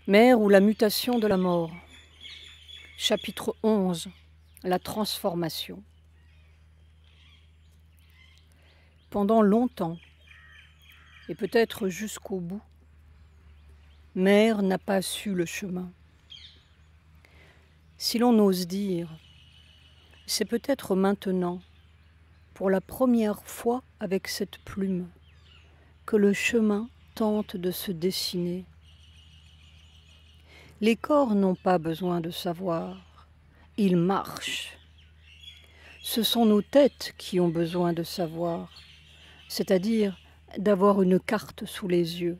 Mère ou la mutation de la mort. Chapitre 11. La transformation. Pendant longtemps, et peut-être jusqu'au bout, Mère n'a pas su le chemin. Si l'on ose dire, c'est peut-être maintenant, pour la première fois avec cette plume, que le chemin tente de se dessiner. Les corps n'ont pas besoin de savoir, ils marchent. Ce sont nos têtes qui ont besoin de savoir, c'est-à-dire d'avoir une carte sous les yeux.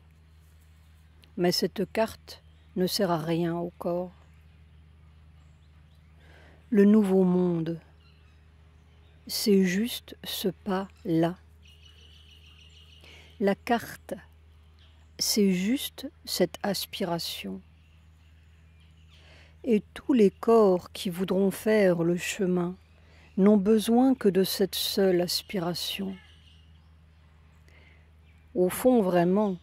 Mais cette carte ne sert à rien au corps. Le nouveau monde, c'est juste ce pas-là. La carte, c'est juste cette aspiration. Et tous les corps qui voudront faire le chemin n'ont besoin que de cette seule aspiration. Au fond, vraiment,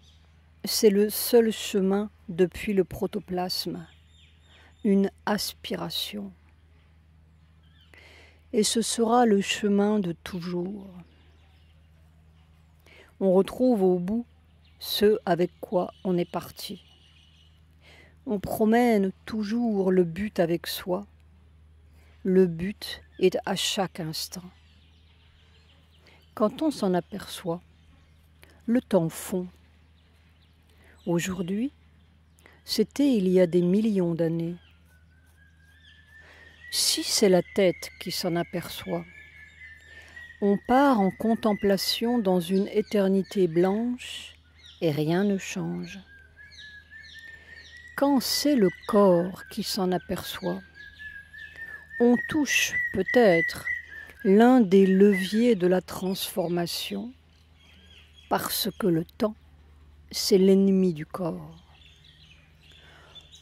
c'est le seul chemin depuis le protoplasme, une aspiration. Et ce sera le chemin de toujours. On retrouve au bout ce avec quoi on est parti. On promène toujours le but avec soi. Le but est à chaque instant. Quand on s'en aperçoit, le temps fond. Aujourd'hui, c'était il y a des millions d'années. Si c'est la tête qui s'en aperçoit, on part en contemplation dans une éternité blanche et rien ne change. Quand c'est le corps qui s'en aperçoit, on touche peut-être l'un des leviers de la transformation, parce que le temps, c'est l'ennemi du corps.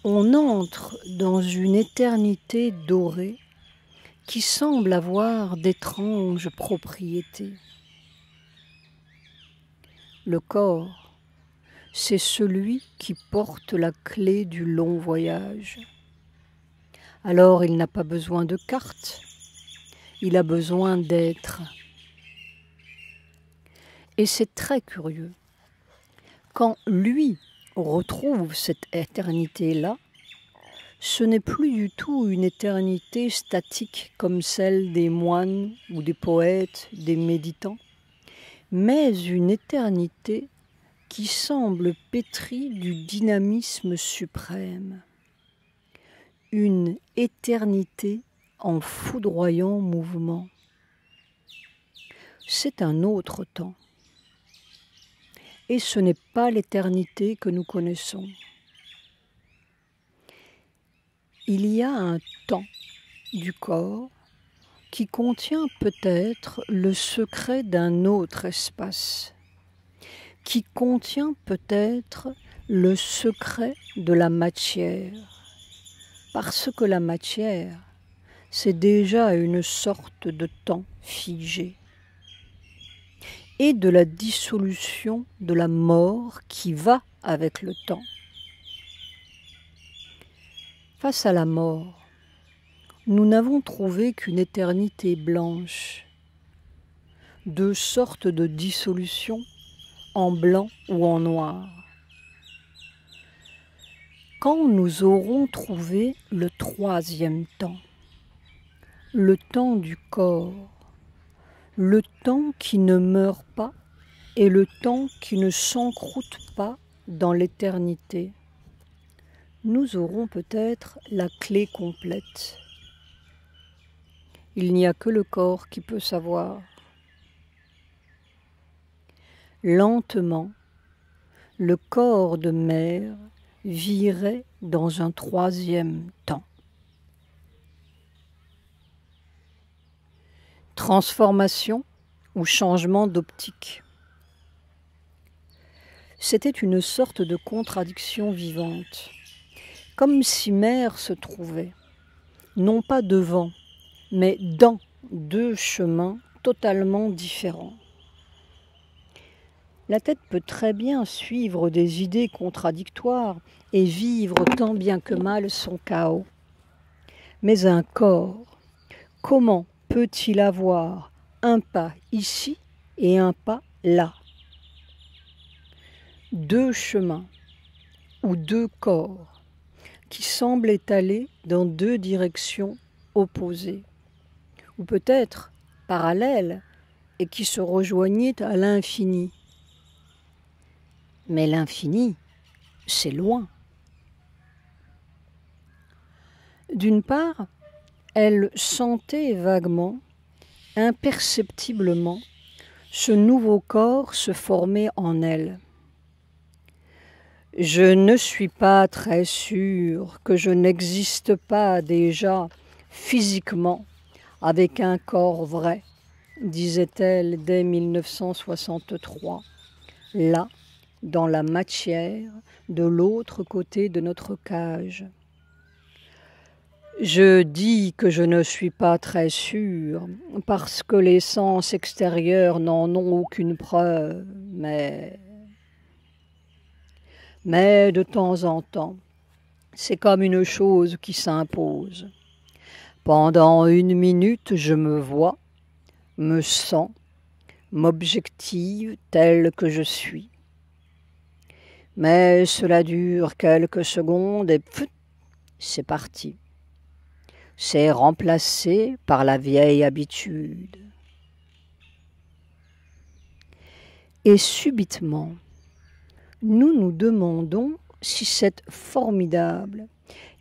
On entre dans une éternité dorée qui semble avoir d'étranges propriétés. Le corps, c'est celui qui porte la clé du long voyage. Alors il n'a pas besoin de carte, il a besoin d'être. Et c'est très curieux. Quand lui retrouve cette éternité-là, ce n'est plus du tout une éternité statique comme celle des moines ou des poètes, des méditants, mais une éternité qui semble pétrie du dynamisme suprême. Une éternité en foudroyant mouvement. C'est un autre temps. Et ce n'est pas l'éternité que nous connaissons. Il y a un temps du corps qui contient peut-être le secret d'un autre espace, qui contient peut-être le secret de la matière, parce que la matière, c'est déjà une sorte de temps figé, et de la dissolution de la mort qui va avec le temps. Face à la mort, nous n'avons trouvé qu'une éternité blanche, deux sortes de dissolution en blanc ou en noir. Quand nous aurons trouvé le troisième temps, le temps du corps, le temps qui ne meurt pas et le temps qui ne s'encroute pas dans l'éternité, nous aurons peut-être la clé complète. Il n'y a que le corps qui peut savoir. Lentement, le corps de mère virait dans un troisième temps. Transformation ou changement d'optique. C'était une sorte de contradiction vivante, comme si mère se trouvait, non pas devant, mais dans deux chemins totalement différents. La tête peut très bien suivre des idées contradictoires et vivre tant bien que mal son chaos. Mais un corps, comment peut-il avoir un pas ici et un pas là? Deux chemins ou deux corps qui semblent aller dans deux directions opposées, ou peut-être parallèles et qui se rejoignaient à l'infini. Mais l'infini, c'est loin. D'une part, elle sentait vaguement, imperceptiblement, ce nouveau corps se former en elle. Je ne suis pas très sûre que je n'existe pas déjà physiquement avec un corps vrai, disait-elle dès 1963, là, dans la matière, de l'autre côté de notre cage. Je dis que je ne suis pas très sûre, parce que les sens extérieurs n'en ont aucune preuve, mais de temps en temps, c'est comme une chose qui s'impose. Pendant 1 minute, je me vois, me sens, m'objective telle que je suis. Mais cela dure quelques secondes et pfff, c'est parti. C'est remplacé par la vieille habitude. Et subitement, nous nous demandons si cette formidable,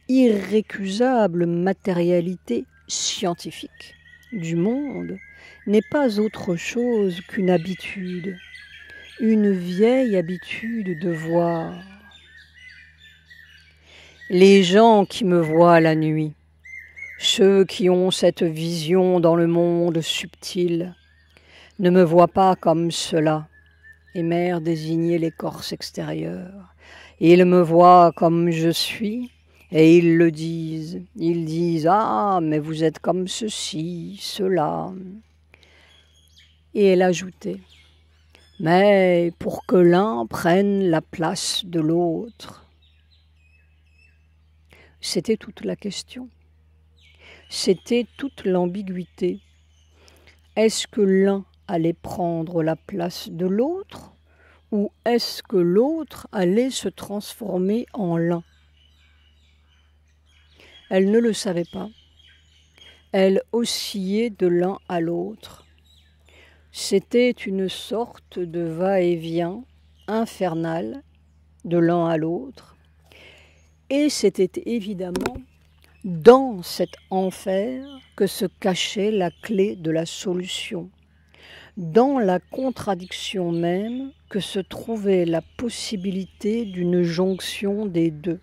irrécusable matérialité scientifique du monde n'est pas autre chose qu'une habitude, une vieille habitude de voir. Les gens qui me voient la nuit, ceux qui ont cette vision dans le monde subtil, ne me voient pas comme cela. Aimèrent désigner l'écorce extérieure. Ils me voient comme je suis et ils le disent. Ils disent « Ah, mais vous êtes comme ceci, cela ». Et elle ajoutait « Mais pour que l'un prenne la place de l'autre ». C'était toute la question. C'était toute l'ambiguïté. Est-ce que l'un allait prendre la place de l'autre ou est-ce que l'autre allait se transformer en l'un? Elle ne le savait pas. Elle oscillait de l'un à l'autre. C'était une sorte de va-et-vient infernal de l'un à l'autre. Et c'était évidemment dans cet enfer que se cachait la clé de la solution. Dans la contradiction même que se trouvait la possibilité d'une jonction des deux.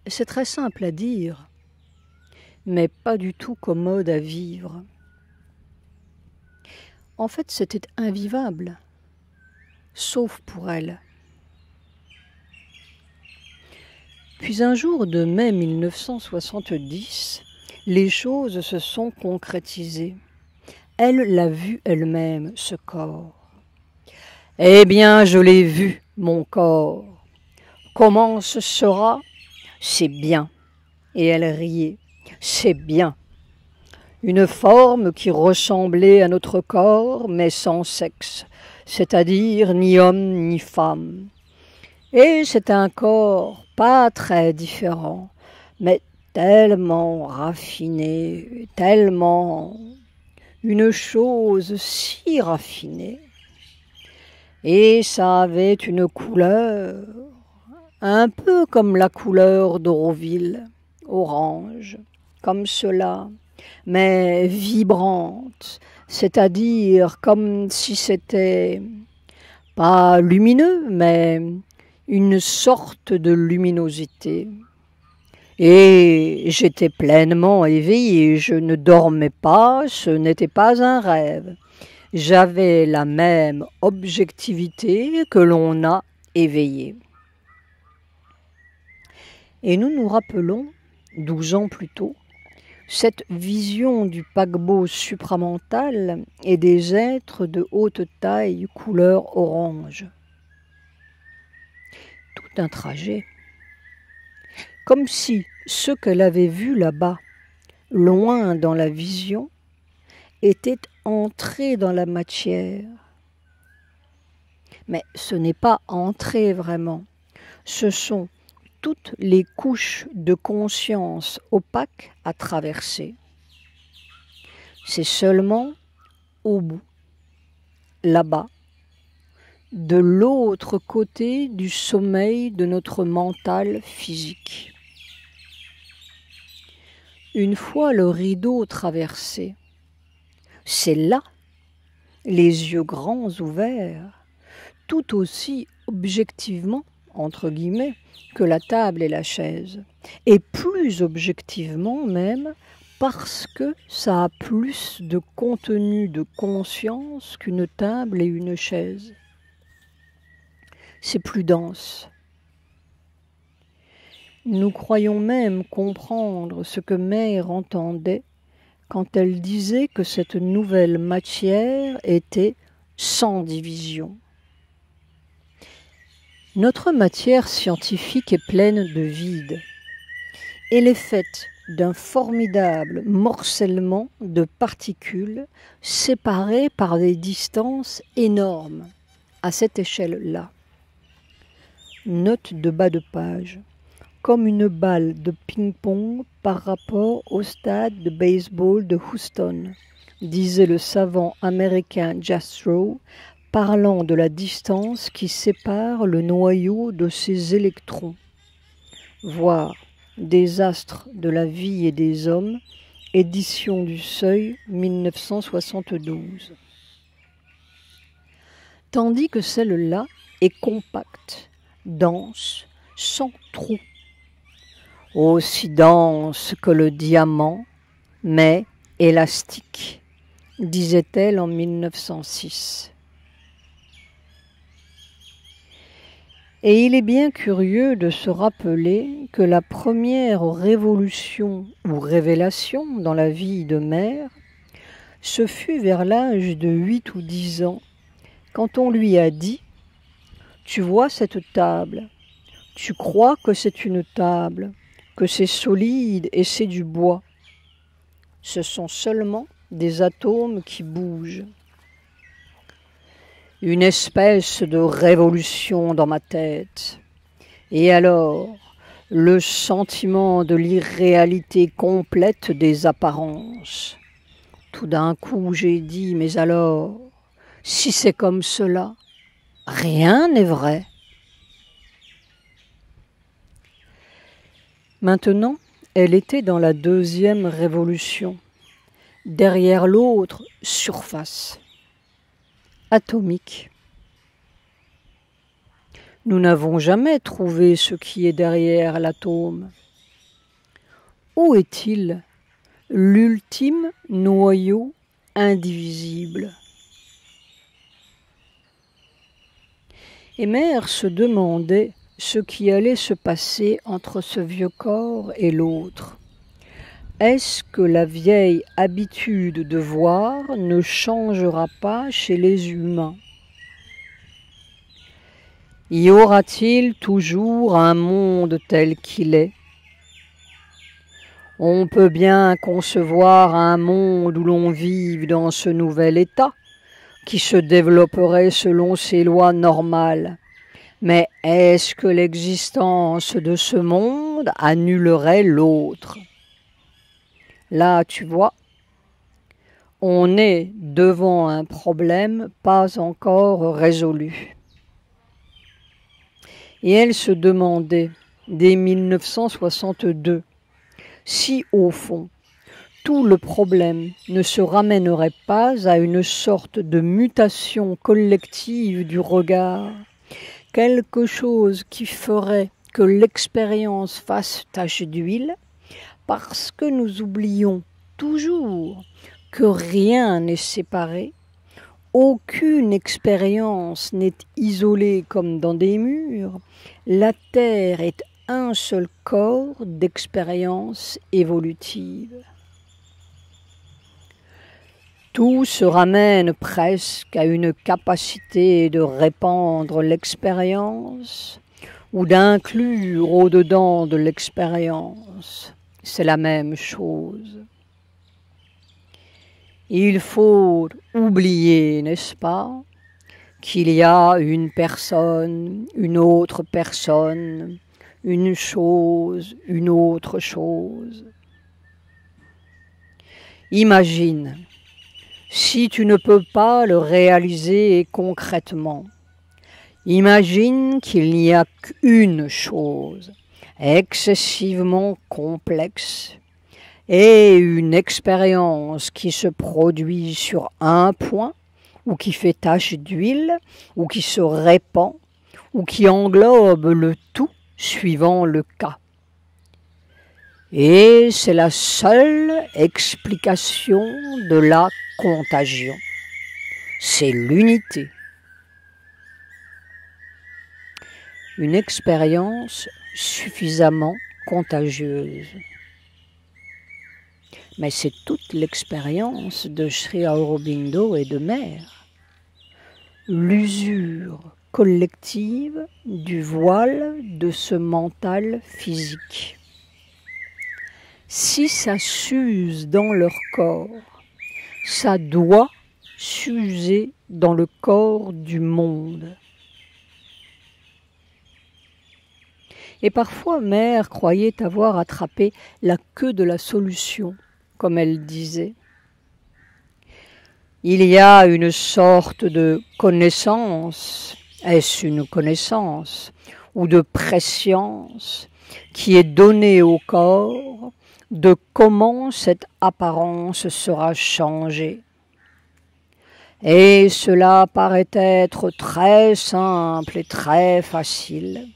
C'est très simple à dire, mais pas du tout commode à vivre. En fait, c'était invivable, sauf pour elle. Puis un jour de mai 1970, les choses se sont concrétisées. Elle l'a vu elle-même, ce corps. « Eh bien, je l'ai vu, mon corps. Comment ce sera? C'est bien. » Et elle riait. « C'est bien. » Une forme qui ressemblait à notre corps, mais sans sexe, c'est-à-dire ni homme ni femme. Et c'est un corps pas très différent, mais tellement raffiné, tellement... une chose si raffinée. Et ça avait une couleur, un peu comme la couleur d'Auroville, orange, comme cela, mais vibrante, c'est-à-dire comme si c'était pas lumineux, mais une sorte de luminosité. Et j'étais pleinement éveillée, je ne dormais pas, ce n'était pas un rêve. J'avais la même objectivité que l'on a éveillée. Et nous nous rappelons, 12 ans plus tôt, cette vision du paquebot supramental et des êtres de haute taille couleur orange. Tout un trajet, comme si ce qu'elle avait vu là-bas, loin dans la vision, était entré dans la matière. Mais ce n'est pas entré vraiment, ce sont toutes les couches de conscience opaques à traverser. C'est seulement au bout, là-bas, de l'autre côté du sommeil de notre mental physique. Une fois le rideau traversé, c'est là, les yeux grands ouverts, tout aussi objectivement, entre guillemets, que la table et la chaise, et plus objectivement même, parce que ça a plus de contenu de conscience qu'une table et une chaise. C'est plus dense. Nous croyons même comprendre ce que Mère entendait quand elle disait que cette nouvelle matière était sans division. Notre matière scientifique est pleine de vide. Elle est faite d'un formidable morcellement de particules séparées par des distances énormes à cette échelle-là. Note de bas de page. Comme une balle de ping-pong par rapport au stade de baseball de Houston, disait le savant américain Jastrow, parlant de la distance qui sépare le noyau de ses électrons. Voir Des astres de la vie et des hommes, édition du Seuil, 1972. Tandis que celle-là est compacte, dense, sans trou, aussi dense que le diamant, mais élastique, disait-elle en 1906. Et il est bien curieux de se rappeler que la première révolution ou révélation dans la vie de Mère, ce fut vers l'âge de 8 ou 10 ans, quand on lui a dit « Tu vois cette table, tu crois que c'est une table, que c'est solide et c'est du bois. Ce sont seulement des atomes qui bougent. » Une espèce de révolution dans ma tête. Et alors, le sentiment de l'irréalité complète des apparences. Tout d'un coup, j'ai dit, mais alors, si c'est comme cela, rien n'est vrai. Maintenant, elle était dans la deuxième révolution, derrière l'autre surface, atomique. Nous n'avons jamais trouvé ce qui est derrière l'atome. Où est-il, l'ultime noyau indivisible? Et Mère se demandait ce qui allait se passer entre ce vieux corps et l'autre. Est-ce que la vieille habitude de voir ne changera pas chez les humains? Y aura-t-il toujours un monde tel qu'il est? On peut bien concevoir un monde où l'on vive dans ce nouvel état, qui se développerait selon ses lois normales. Mais est-ce que l'existence de ce monde annulerait l'autre? Là, tu vois, on est devant un problème pas encore résolu. Et elle se demandait, dès 1962, si au fond, tout le problème ne se ramènerait pas à une sorte de mutation collective du regard, quelque chose qui ferait que l'expérience fasse tache d'huile, parce que nous oublions toujours que rien n'est séparé, aucune expérience n'est isolée comme dans des murs, la Terre est un seul corps d'expérience évolutive. Tout se ramène presque à une capacité de répandre l'expérience ou d'inclure au-dedans de l'expérience. C'est la même chose. Il faut oublier, n'est-ce pas, qu'il y a une personne, une autre personne, une chose, une autre chose. Imagine, si tu ne peux pas le réaliser concrètement, imagine qu'il n'y a qu'une chose excessivement complexe et une expérience qui se produit sur un point ou qui fait tache d'huile ou qui se répand ou qui englobe le tout suivant le cas. Et c'est la seule explication de la contagion. C'est l'unité. Une expérience suffisamment contagieuse. Mais c'est toute l'expérience de Sri Aurobindo et de Mère. L'usure collective du voile de ce mental physique. Si ça s'use dans leur corps, ça doit s'user dans le corps du monde. Et parfois, Mère croyait avoir attrapé la queue de la solution, comme elle disait. Il y a une sorte de connaissance, est-ce une connaissance, ou de prescience qui est donnée au corps de comment cette apparence sera changée. Et cela paraît être très simple et très facile.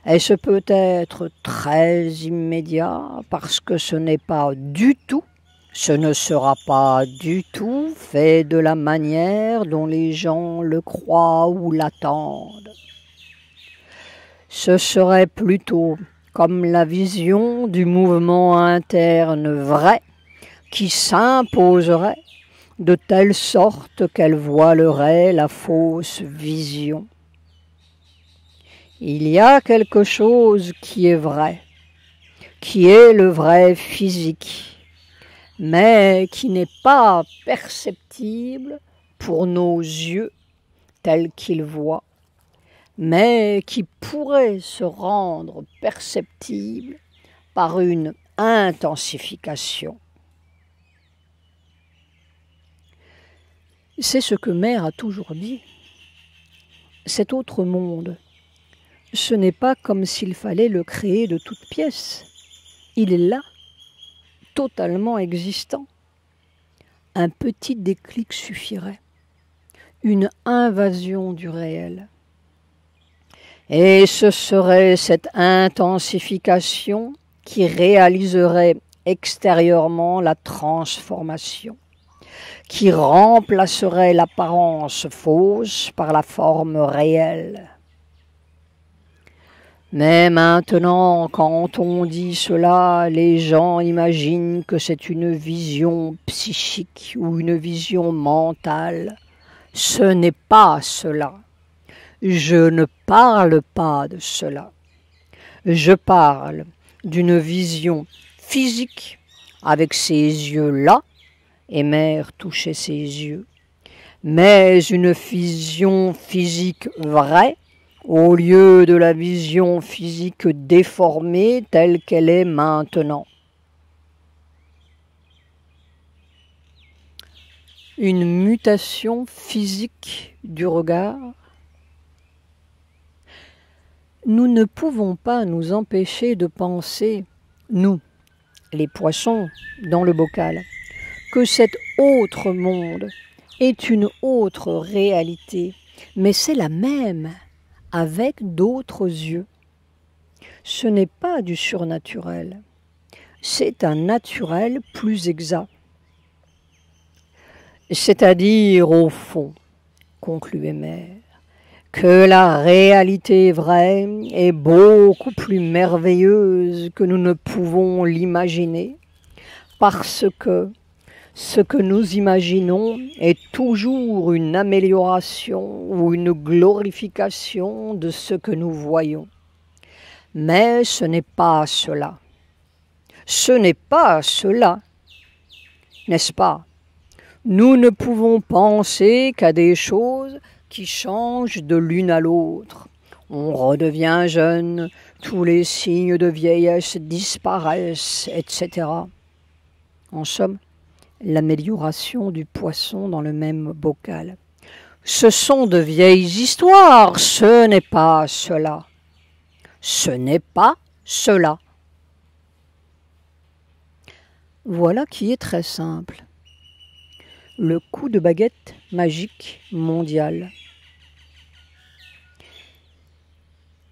Et ce peut être très immédiat parce que ce n'est pas du tout, ce ne sera pas du tout fait de la manière dont les gens le croient ou l'attendent. Ce serait plutôt comme la vision du mouvement interne vrai qui s'imposerait de telle sorte qu'elle voilerait la fausse vision. Il y a quelque chose qui est vrai, qui est le vrai physique, mais qui n'est pas perceptible pour nos yeux tels qu'ils voient, mais qui pourrait se rendre perceptible par une intensification. C'est ce que Mère a toujours dit. Cet autre monde, ce n'est pas comme s'il fallait le créer de toutes pièces. Il est là, totalement existant. Un petit déclic suffirait, une invasion du réel. Et ce serait cette intensification qui réaliserait extérieurement la transformation, qui remplacerait l'apparence fausse par la forme réelle. Mais maintenant, quand on dit cela, les gens imaginent que c'est une vision psychique ou une vision mentale. Ce n'est pas cela. Je ne parle pas de cela. Je parle d'une vision physique avec ces yeux-là, et Mère touchait ses yeux, mais une vision physique vraie, au lieu de la vision physique déformée telle qu'elle est maintenant. Une mutation physique du regard. Nous ne pouvons pas nous empêcher de penser, nous, les poissons dans le bocal, que cet autre monde est une autre réalité, mais c'est la même, avec d'autres yeux. Ce n'est pas du surnaturel, c'est un naturel plus exact. C'est-à-dire, au fond, concluait Mère, que la réalité vraie est beaucoup plus merveilleuse que nous ne pouvons l'imaginer, parce que Ce que nous imaginons est toujours une amélioration ou une glorification de ce que nous voyons. Mais ce n'est pas cela. Ce n'est pas cela, n'est-ce pas? Nous ne pouvons penser qu'à des choses qui changent de l'une à l'autre. On redevient jeune, tous les signes de vieillesse disparaissent, etc. En somme, l'amélioration du poisson dans le même bocal. Ce sont de vieilles histoires, ce n'est pas cela. Ce n'est pas cela. Voilà qui est très simple. Le coup de baguette magique mondial.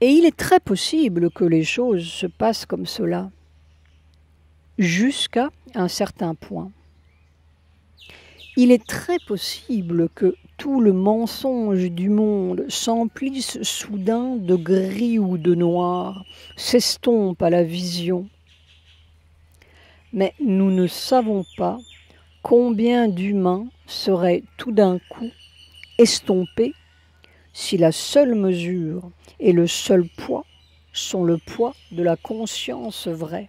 Et il est très possible que les choses se passent comme cela, jusqu'à un certain point. Il est très possible que tout le mensonge du monde s'emplisse soudain de gris ou de noir, s'estompe à la vision. Mais nous ne savons pas combien d'humains seraient tout d'un coup estompés si la seule mesure et le seul poids sont le poids de la conscience vraie.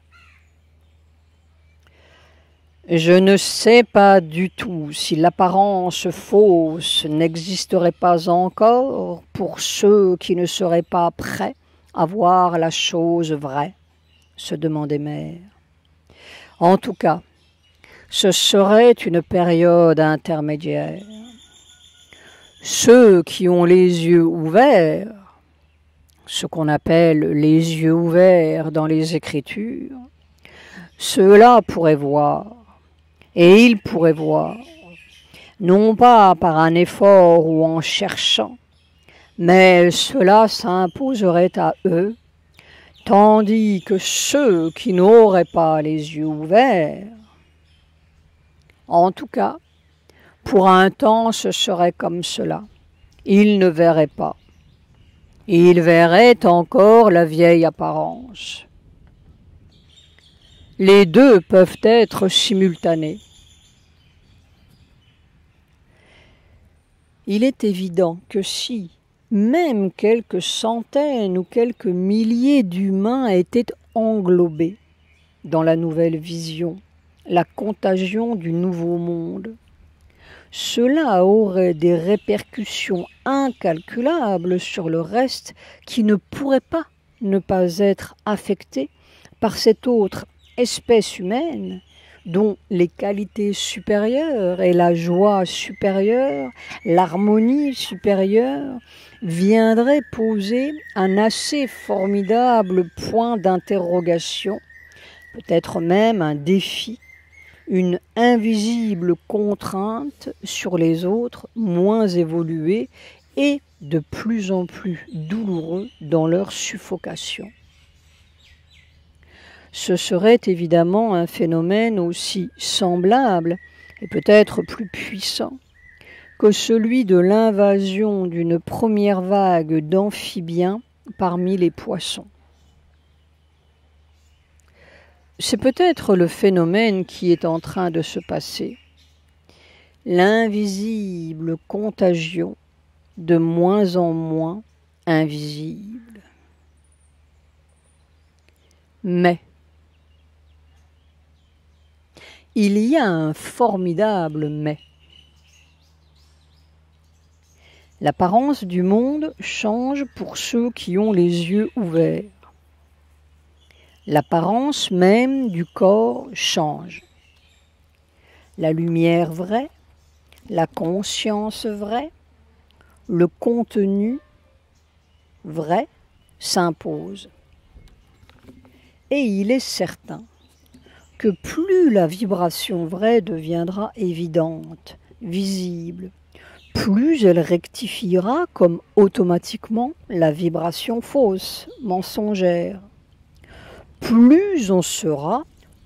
Je ne sais pas du tout si l'apparence fausse n'existerait pas encore pour ceux qui ne seraient pas prêts à voir la chose vraie, se demandait Mère. En tout cas, ce serait une période intermédiaire. Ceux qui ont les yeux ouverts, ce qu'on appelle les yeux ouverts dans les Écritures, ceux-là pourraient voir. Et ils pourraient voir, non pas par un effort ou en cherchant, mais cela s'imposerait à eux, tandis que ceux qui n'auraient pas les yeux ouverts, en tout cas, pour un temps ce serait comme cela, ils ne verraient pas. Ils verraient encore la vieille apparence. Les deux peuvent être simultanés. Il est évident que si même quelques centaines ou quelques milliers d'humains étaient englobés dans la nouvelle vision, la contagion du nouveau monde, cela aurait des répercussions incalculables sur le reste qui ne pourrait pas ne pas être affecté par cette autre espèce humaine dont les qualités supérieures et la joie supérieure, l'harmonie supérieure viendraient poser un assez formidable point d'interrogation, peut-être même un défi, une invisible contrainte sur les autres moins évolués et de plus en plus douloureux dans leur suffocation. Ce serait évidemment un phénomène aussi semblable et peut-être plus puissant que celui de l'invasion d'une première vague d'amphibiens parmi les poissons. C'est peut-être le phénomène qui est en train de se passer. L'invisible contagion de moins en moins invisible. Mais il y a un formidable mais. L'apparence du monde change pour ceux qui ont les yeux ouverts. L'apparence même du corps change. La lumière vraie, la conscience vraie, le contenu vrai s'impose. Et il est certain que plus la vibration vraie deviendra évidente, visible, plus elle rectifiera comme automatiquement la vibration fausse, mensongère. Plus on sera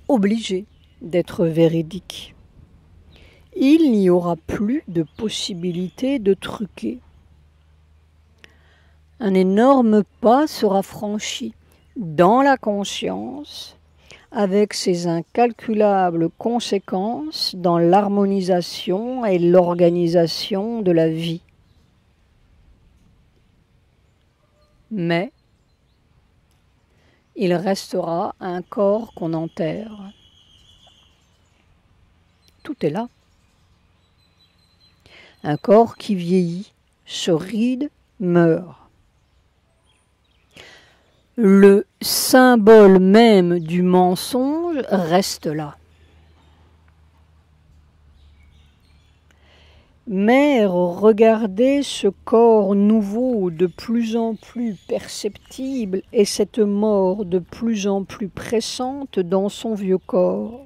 obligé d'être véridique. Il n'y aura plus de possibilité de truquer. Un énorme pas sera franchi dans la conscience avec ses incalculables conséquences dans l'harmonisation et l'organisation de la vie. Mais il restera un corps qu'on enterre. Tout est là. Un corps qui vieillit, se ride, meurt. Le symbole même du mensonge reste là. Mère, regardez ce corps nouveau de plus en plus perceptible et cette mort de plus en plus pressante dans son vieux corps.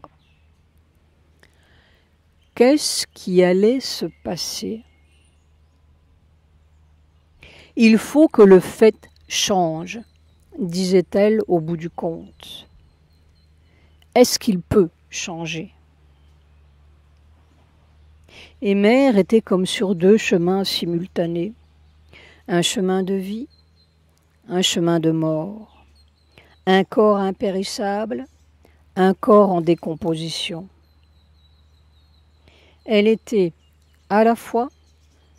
Qu'est-ce qui allait se passer? Il faut que le fait change, disait-elle au bout du compte. Est-ce qu'il peut changer? Et Mère était comme sur deux chemins simultanés, un chemin de vie, un chemin de mort, un corps impérissable, un corps en décomposition. Elle était à la fois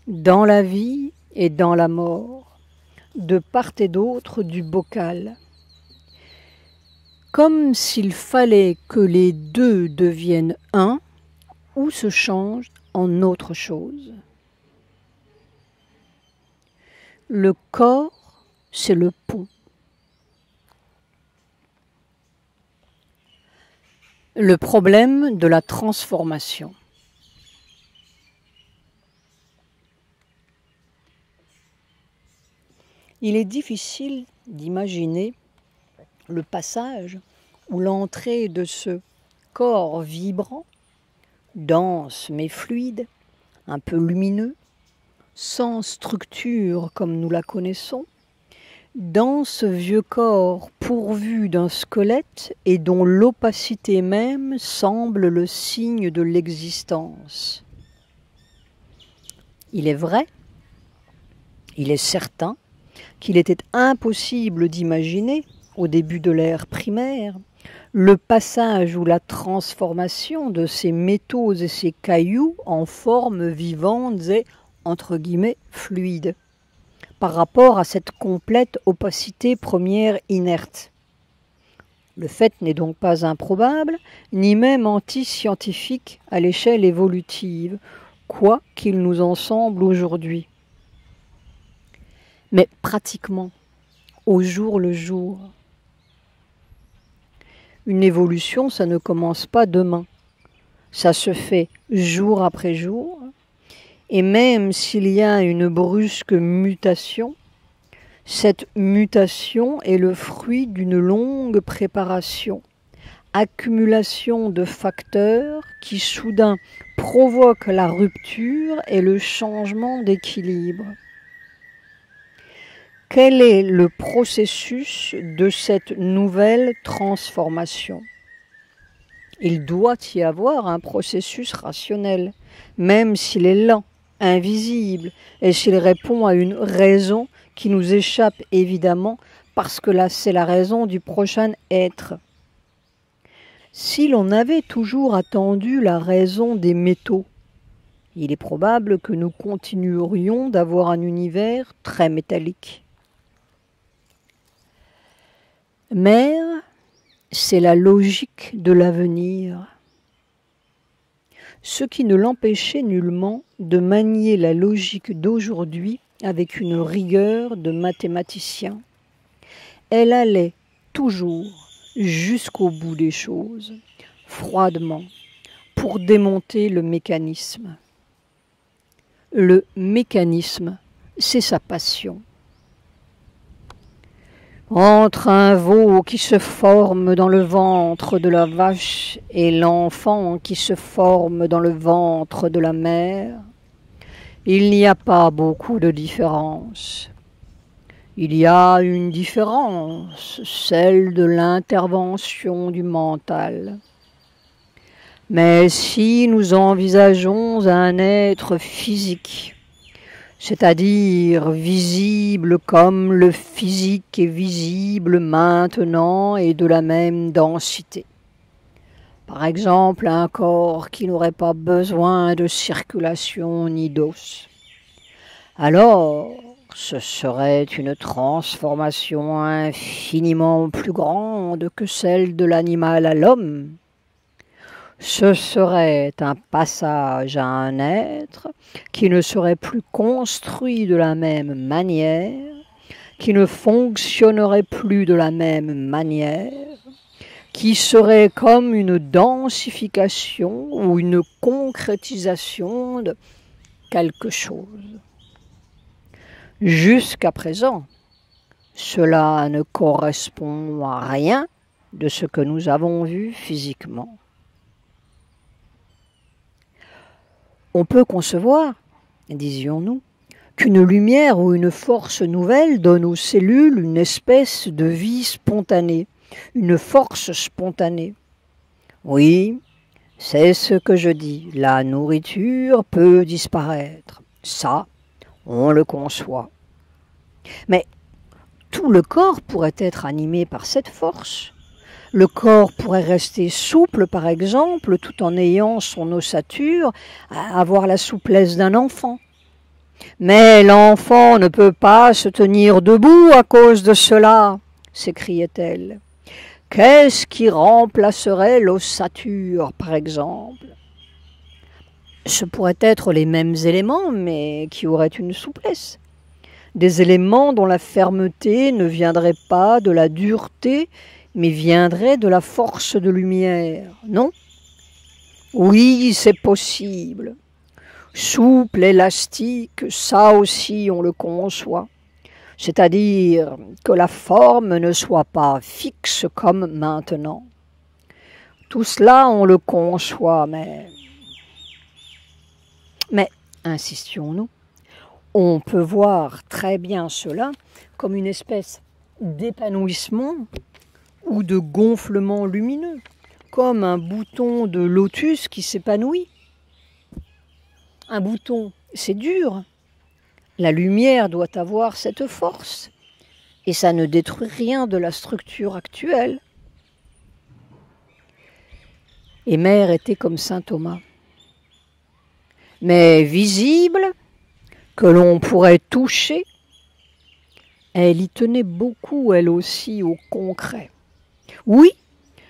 dans la vie et dans la mort, de part et d'autre du bocal, comme s'il fallait que les deux deviennent un ou se changent en autre chose. Le corps, c'est le pont. Le problème de la transformation. Il est difficile d'imaginer le passage ou l'entrée de ce corps vibrant, dense mais fluide, un peu lumineux, sans structure comme nous la connaissons, dans ce vieux corps pourvu d'un squelette et dont l'opacité même semble le signe de l'existence. Il est vrai, il est certain, qu'il était impossible d'imaginer, au début de l'ère primaire, le passage ou la transformation de ces métaux et ces cailloux en formes vivantes et, entre guillemets, fluides, par rapport à cette complète opacité première inerte. Le fait n'est donc pas improbable, ni même anti-scientifique à l'échelle évolutive, quoi qu'il nous en semble aujourd'hui. Mais pratiquement, au jour le jour. Une évolution, ça ne commence pas demain. Ça se fait jour après jour. Et même s'il y a une brusque mutation, cette mutation est le fruit d'une longue préparation, accumulation de facteurs qui soudain provoquent la rupture et le changement d'équilibre. Quel est le processus de cette nouvelle transformation? Il doit y avoir un processus rationnel, même s'il est lent, invisible, et s'il répond à une raison qui nous échappe évidemment, parce que là c'est la raison du prochain être. Si l'on avait toujours attendu la raison des métaux, il est probable que nous continuerions d'avoir un univers très métallique. Mère, c'est la logique de l'avenir, ce qui ne l'empêchait nullement de manier la logique d'aujourd'hui avec une rigueur de mathématicien. Elle allait toujours jusqu'au bout des choses, froidement, pour démonter le mécanisme. Le mécanisme, c'est sa passion. Entre un veau qui se forme dans le ventre de la vache et l'enfant qui se forme dans le ventre de la mère, il n'y a pas beaucoup de différence. Il y a une différence, celle de l'intervention du mental. Mais si nous envisageons un être physique, c'est-à-dire visible comme le physique est visible maintenant et de la même densité, Par exemple, un corps qui n'aurait pas besoin de circulation ni d'os. Alors, ce serait une transformation infiniment plus grande que celle de l'animal à l'homme. Ce serait un passage à un être qui ne serait plus construit de la même manière, qui ne fonctionnerait plus de la même manière, qui serait comme une densification ou une concrétisation de quelque chose. Jusqu'à présent, cela ne correspond à rien de ce que nous avons vu physiquement. On peut concevoir, disions-nous, qu'une lumière ou une force nouvelle donne aux cellules une espèce de vie spontanée, une force spontanée. Oui, c'est ce que je dis, la nourriture peut disparaître. Ça, on le conçoit. Mais tout le corps pourrait être animé par cette force. Le corps pourrait rester souple, par exemple, tout en ayant son ossature, avoir la souplesse d'un enfant. Mais l'enfant ne peut pas se tenir debout à cause de cela, s'écriait-elle. Qu'est-ce qui remplacerait l'ossature, par exemple? Ce pourraient être les mêmes éléments, mais qui auraient une souplesse. Des éléments dont la fermeté ne viendrait pas de la dureté, mais viendrait de la force de lumière, non? Oui, c'est possible. Souple, élastique, ça aussi on le conçoit. C'est-à-dire que la forme ne soit pas fixe comme maintenant. Tout cela on le conçoit, mais insistions-nous, on peut voir très bien cela comme une espèce d'épanouissement ou de gonflement lumineux, comme un bouton de lotus qui s'épanouit. Un bouton, c'est dur. La lumière doit avoir cette force, et ça ne détruit rien de la structure actuelle. Et Mère était comme saint Thomas, mais visible, que l'on pourrait toucher. Elle y tenait beaucoup, elle aussi, au concret. Oui,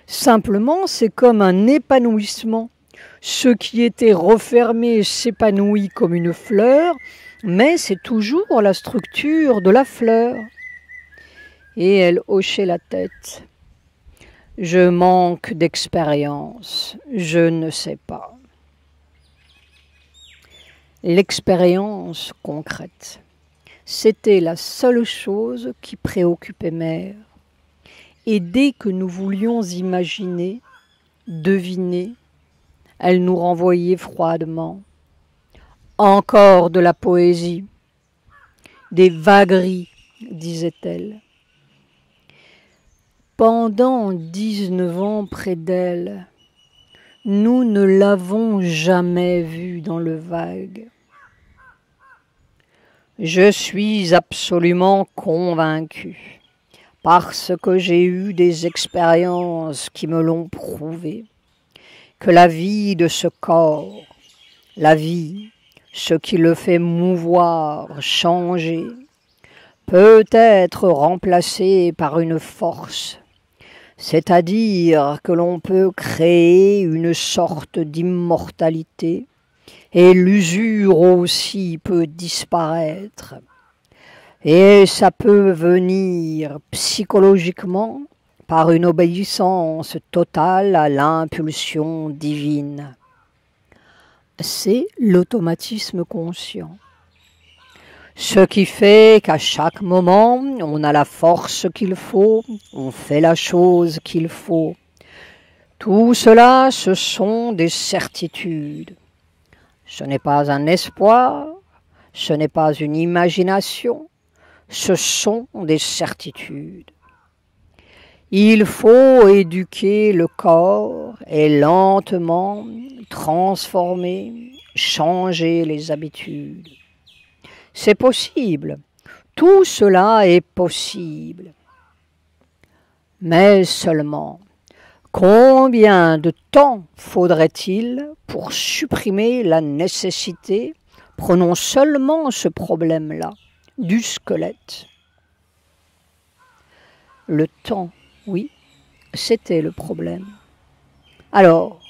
simplement, c'est comme un épanouissement. Ce qui était refermé s'épanouit comme une fleur, mais c'est toujours la structure de la fleur. Et elle hochait la tête. Je manque d'expérience, je ne sais pas. L'expérience concrète, c'était la seule chose qui préoccupait Mère. Et dès que nous voulions imaginer, deviner, elle nous renvoyait froidement. Encore de la poésie, des vagueries, disait-elle. Pendant 19 ans près d'elle, nous ne l'avons jamais vue dans le vague. Je suis absolument convaincue, parce que j'ai eu des expériences qui me l'ont prouvé, que la vie de ce corps, la vie, ce qui le fait mouvoir, changer, peut être remplacé par une force, c'est-à-dire que l'on peut créer une sorte d'immortalité, et l'usure aussi peut disparaître. Et ça peut venir psychologiquement par une obéissance totale à l'impulsion divine. C'est l'automatisme conscient. Ce qui fait qu'à chaque moment, on a la force qu'il faut, on fait la chose qu'il faut. Tout cela, ce sont des certitudes. Ce n'est pas un espoir, ce n'est pas une imagination, ce sont des certitudes. Il faut éduquer le corps et lentement transformer, changer les habitudes. C'est possible, tout cela est possible. Mais seulement, Combien de temps faudrait-il pour supprimer la nécessité, prenons seulement ce problème-là, du squelette? Le temps, oui, c'était le problème. Alors,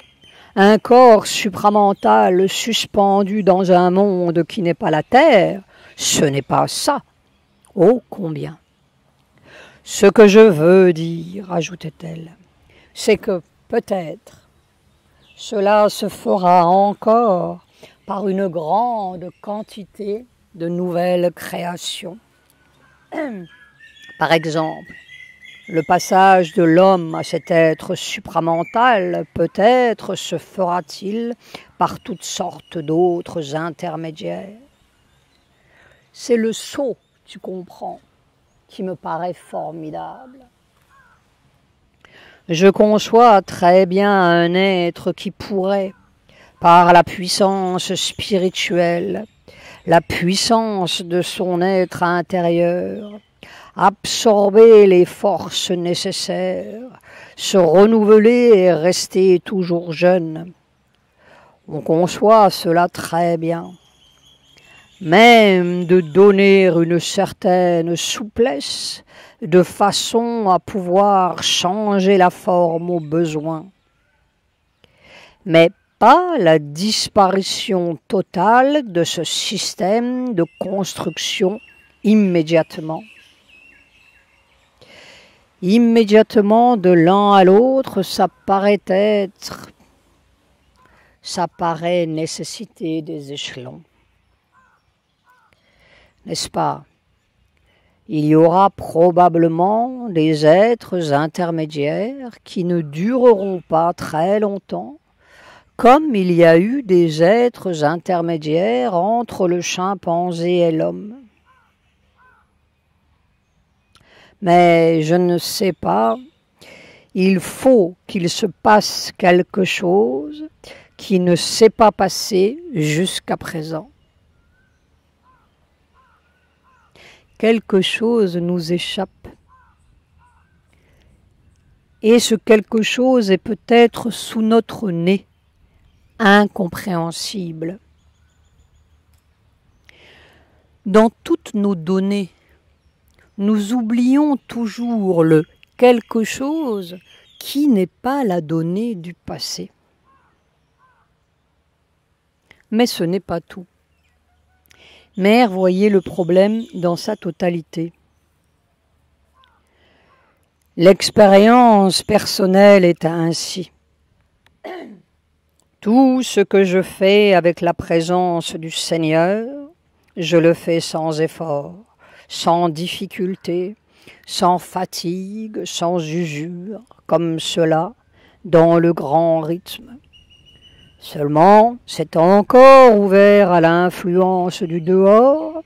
un corps supramental suspendu dans un monde qui n'est pas la terre, ce n'est pas ça. Oh, combien! Ce que je veux dire, ajoutait-elle, c'est que peut-être cela se fera encore par une grande quantité de nouvelles créations. Par exemple, le passage de l'homme à cet être supramental peut-être se fera-t-il par toutes sortes d'autres intermédiaires. C'est le saut, tu comprends, qui me paraît formidable. Je conçois très bien un être qui pourrait, par la puissance spirituelle, la puissance de son être intérieur, absorber les forces nécessaires, se renouveler et rester toujours jeune. On conçoit cela très bien. Même de donner une certaine souplesse, de façon à pouvoir changer la forme au besoin. Mais pas la disparition totale de ce système de construction immédiatement. Immédiatement de l'un à l'autre, ça paraît nécessiter des échelons. N'est-ce pas? Il y aura probablement des êtres intermédiaires qui ne dureront pas très longtemps, comme il y a eu des êtres intermédiaires entre le chimpanzé et l'homme. Mais je ne sais pas, il faut qu'il se passe quelque chose qui ne s'est pas passé jusqu'à présent. Quelque chose nous échappe. Et ce quelque chose est peut-être sous notre nez, incompréhensible. Dans toutes nos données, nous oublions toujours le quelque chose qui n'est pas la donnée du passé. Mais ce n'est pas tout. Mère voyait le problème dans sa totalité. L'expérience personnelle est ainsi. Tout ce que je fais avec la présence du Seigneur, je le fais sans effort, sans difficulté, sans fatigue, sans usure, comme cela, dans le grand rythme. Seulement, c'est encore ouvert à l'influence du dehors,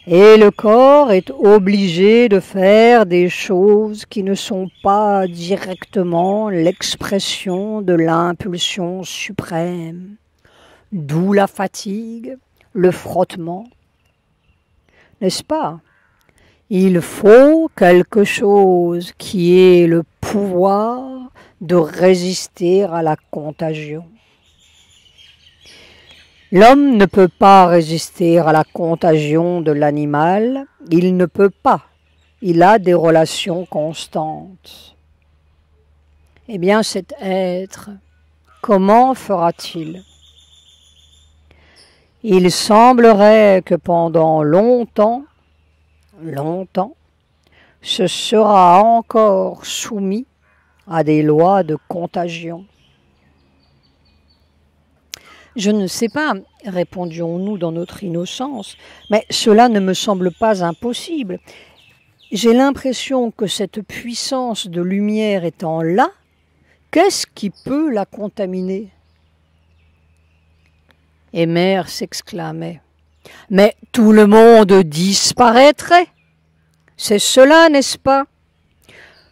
et le corps est obligé de faire des choses qui ne sont pas directement l'expression de l'impulsion suprême, d'où la fatigue, le frottement. N'est-ce pas? Il faut quelque chose qui ait le pouvoir de résister à la contagion. L'homme ne peut pas résister à la contagion de l'animal, il ne peut pas, il a des relations constantes. Eh bien cet être, comment fera-t-il? Il semblerait que pendant longtemps, ce sera encore soumis à des lois de contagion. Je ne sais pas, répondions-nous dans notre innocence, mais cela ne me semble pas impossible. J'ai l'impression que cette puissance de lumière étant là, qu'est-ce qui peut la contaminer? Et Mère s'exclamait, « Mais tout le monde disparaîtrait. C'est cela, n'est-ce pas?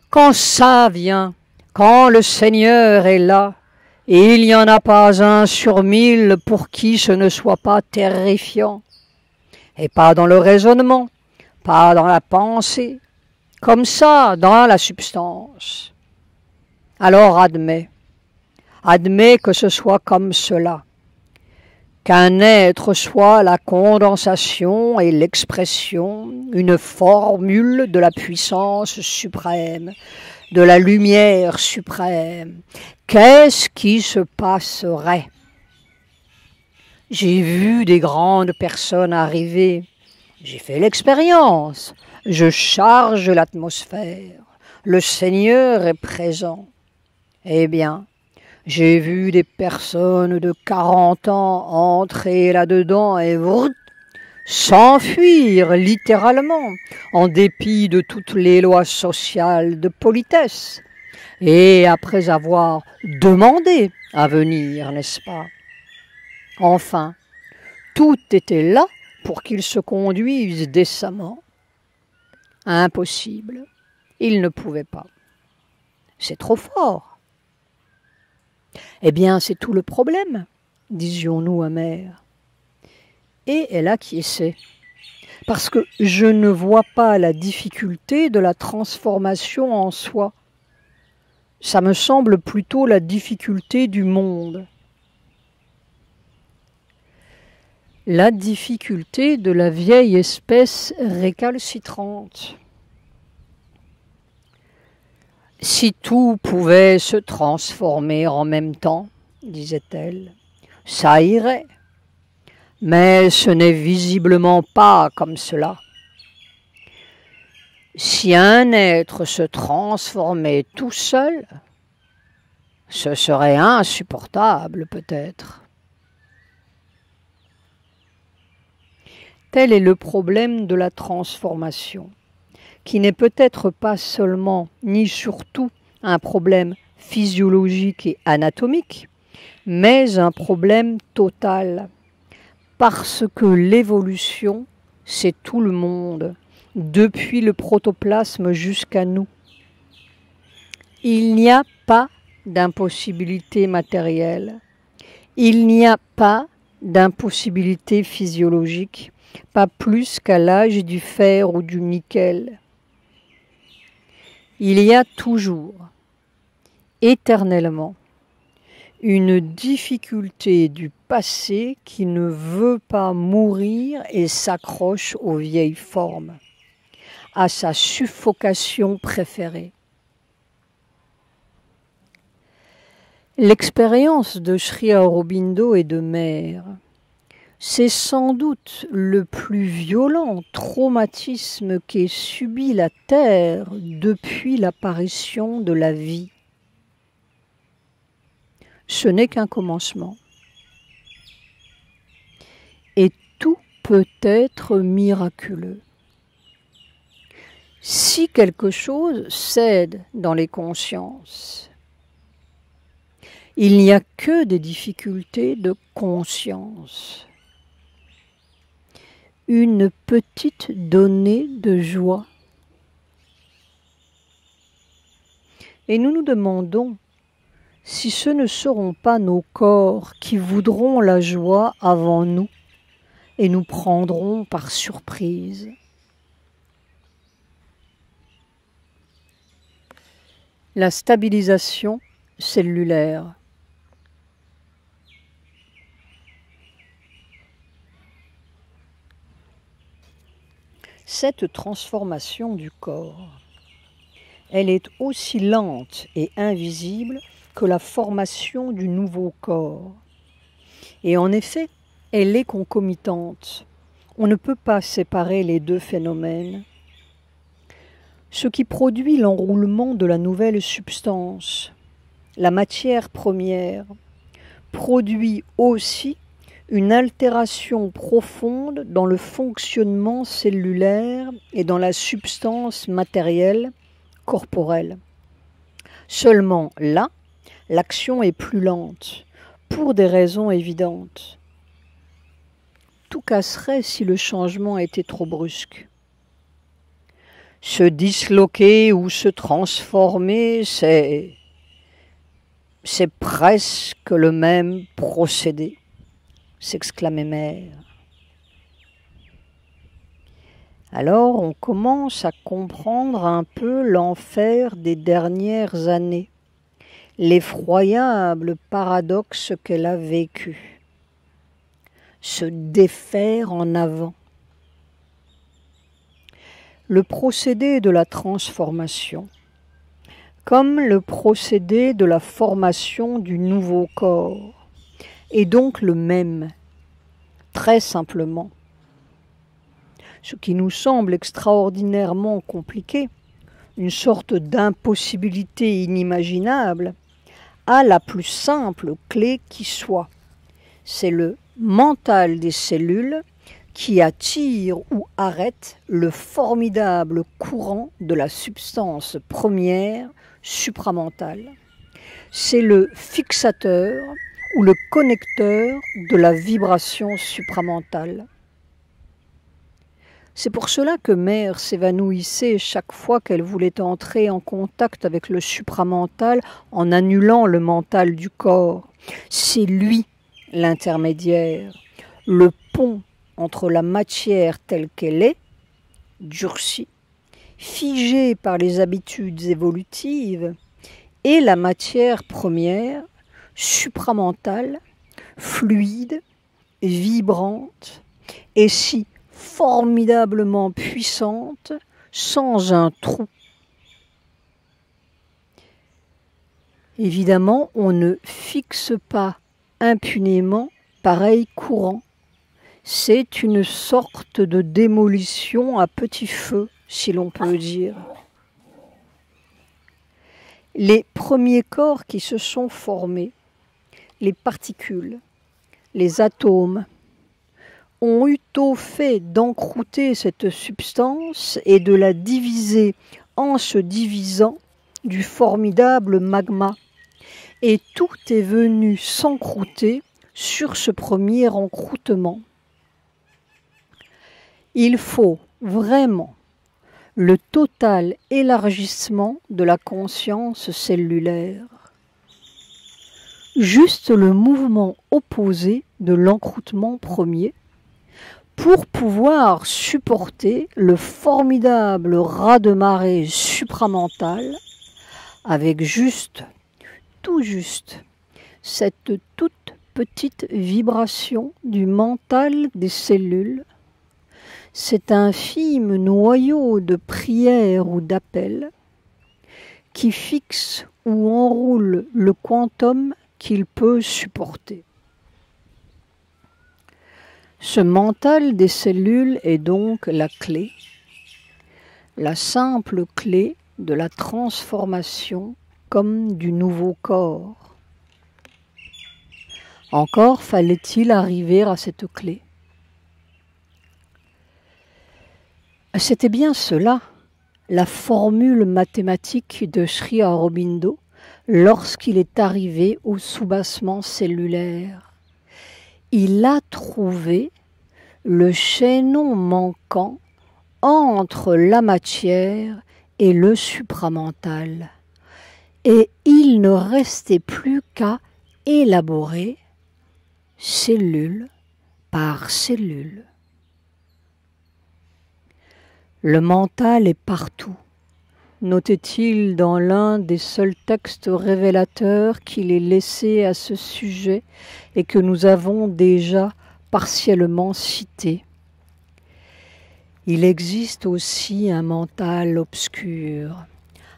Quand ça vient, quand le Seigneur est là, et il n'y en a pas un sur 1000 pour qui ce ne soit pas terrifiant. Et pas dans le raisonnement, pas dans la pensée, comme ça, dans la substance. Alors admets que ce soit comme cela, qu'un être soit la condensation et l'expression, une formule de la puissance suprême, de la lumière suprême. Qu'est-ce qui se passerait? J'ai vu des grandes personnes arriver, j'ai fait l'expérience, je charge l'atmosphère, le Seigneur est présent. Eh bien, j'ai vu des personnes de 40 ans entrer là-dedans et s'enfuir littéralement, en dépit de toutes les lois sociales de politesse, et après avoir demandé à venir, n'est-ce pas? Enfin, tout était là pour qu'ils se conduisent décemment. Impossible, ils ne pouvaient pas. C'est trop fort. Eh bien, c'est tout le problème, disions-nous amers. Et elle acquiesçait, parce que je ne vois pas la difficulté de la transformation en soi. Ça me semble plutôt la difficulté du monde. La difficulté de la vieille espèce récalcitrante. Si tout pouvait se transformer en même temps, disait-elle, ça irait. Mais ce n'est visiblement pas comme cela. Si un être se transformait tout seul, ce serait insupportable peut-être. Tel est le problème de la transformation, qui n'est peut-être pas seulement ni surtout un problème physiologique et anatomique, mais un problème total, parce que l'évolution, c'est tout le monde, depuis le protoplasme jusqu'à nous. Il n'y a pas d'impossibilité matérielle, il n'y a pas d'impossibilité physiologique, pas plus qu'à l'âge du fer ou du nickel. Il y a toujours, éternellement, une difficulté du passé qui ne veut pas mourir et s'accroche aux vieilles formes, à sa suffocation préférée. L'expérience de Sri Aurobindo et de Mère, c'est sans doute le plus violent traumatisme qu'ait subi la Terre depuis l'apparition de la vie. Ce n'est qu'un commencement. Et tout peut être miraculeux. Si quelque chose cède dans les consciences, il n'y a que des difficultés de conscience. Une petite donnée de joie. Et nous nous demandons si ce ne seront pas nos corps qui voudront la joie avant nous et nous prendront par surprise. La stabilisation cellulaire. Cette transformation du corps, elle est aussi lente et invisible que la formation du nouveau corps. Et en effet, elle est concomitante. On ne peut pas séparer les deux phénomènes. Ce qui produit l'enroulement de la nouvelle substance, la matière première, produit aussi une altération profonde dans le fonctionnement cellulaire et dans la substance matérielle corporelle. Seulement là, l'action est plus lente, pour des raisons évidentes. Tout casserait si le changement était trop brusque. Se disloquer ou se transformer, c'est presque le même procédé, s'exclamait Mère. Alors on commence à comprendre un peu l'enfer des dernières années l'effroyable paradoxe qu'elle a vécu. Se défaire en avant. Le procédé de la transformation, comme le procédé de la formation du nouveau corps, est donc le même, très simplement. Ce qui nous semble extraordinairement compliqué, une sorte d'impossibilité inimaginable, a la plus simple clé qui soit. C'est le mental des cellules qui attire ou arrête le formidable courant de la substance première supramentale. C'est le fixateur ou le connecteur de la vibration supramentale. C'est pour cela que Mère s'évanouissait chaque fois qu'elle voulait entrer en contact avec le supramental en annulant le mental du corps. C'est lui l'intermédiaire, le pont entre la matière telle qu'elle est, durcie, figée par les habitudes évolutives, et la matière première, supramentale, fluide, vibrante, et si formidablement puissante, sans un trou. Évidemment, on ne fixe pas impunément pareil courant. C'est une sorte de démolition à petit feu, si l'on peut dire. Les premiers corps qui se sont formés, les particules, les atomes, ont eu au fait d'encrouter cette substance et de la diviser en se divisant du formidable magma. Et tout est venu s'encrouter sur ce premier encroutement. Il faut vraiment le total élargissement de la conscience cellulaire. Juste le mouvement opposé de l'encroutement premier pour pouvoir supporter le formidable raz-de-marée supramental avec tout juste, cette toute petite vibration du mental des cellules, cet infime noyau de prière ou d'appel qui fixe ou enroule le quantum qu'il peut supporter. Ce mental des cellules est donc la clé, la simple clé de la transformation comme du nouveau corps. Encore fallait-il arriver à cette clé. C'était bien cela, la formule mathématique de Sri Aurobindo lorsqu'il est arrivé au soubassement cellulaire. Il a trouvé le chaînon manquant entre la matière et le supramental. Et il ne restait plus qu'à élaborer cellule par cellule. Le mental est partout, notait-il dans l'un des seuls textes révélateurs qu'il ait laissé à ce sujet et que nous avons déjà partiellement cité. Il existe aussi un mental obscur,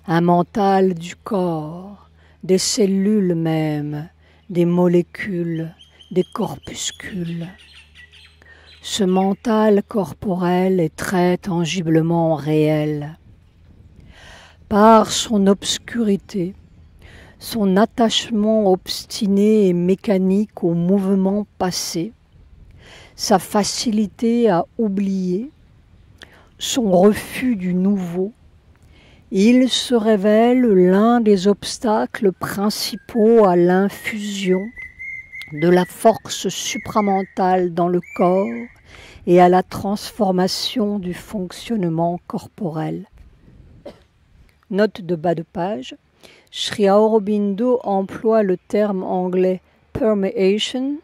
un mental du corps, des cellules même, des molécules, des corpuscules. Ce mental corporel est très tangiblement réel. Par son obscurité, son attachement obstiné et mécanique au mouvement passé, sa facilité à oublier, son refus du nouveau, il se révèle l'un des obstacles principaux à l'infusion de la force supramentale dans le corps et à la transformation du fonctionnement corporel. Note de bas de page, Sri Aurobindo emploie le terme anglais « permeation »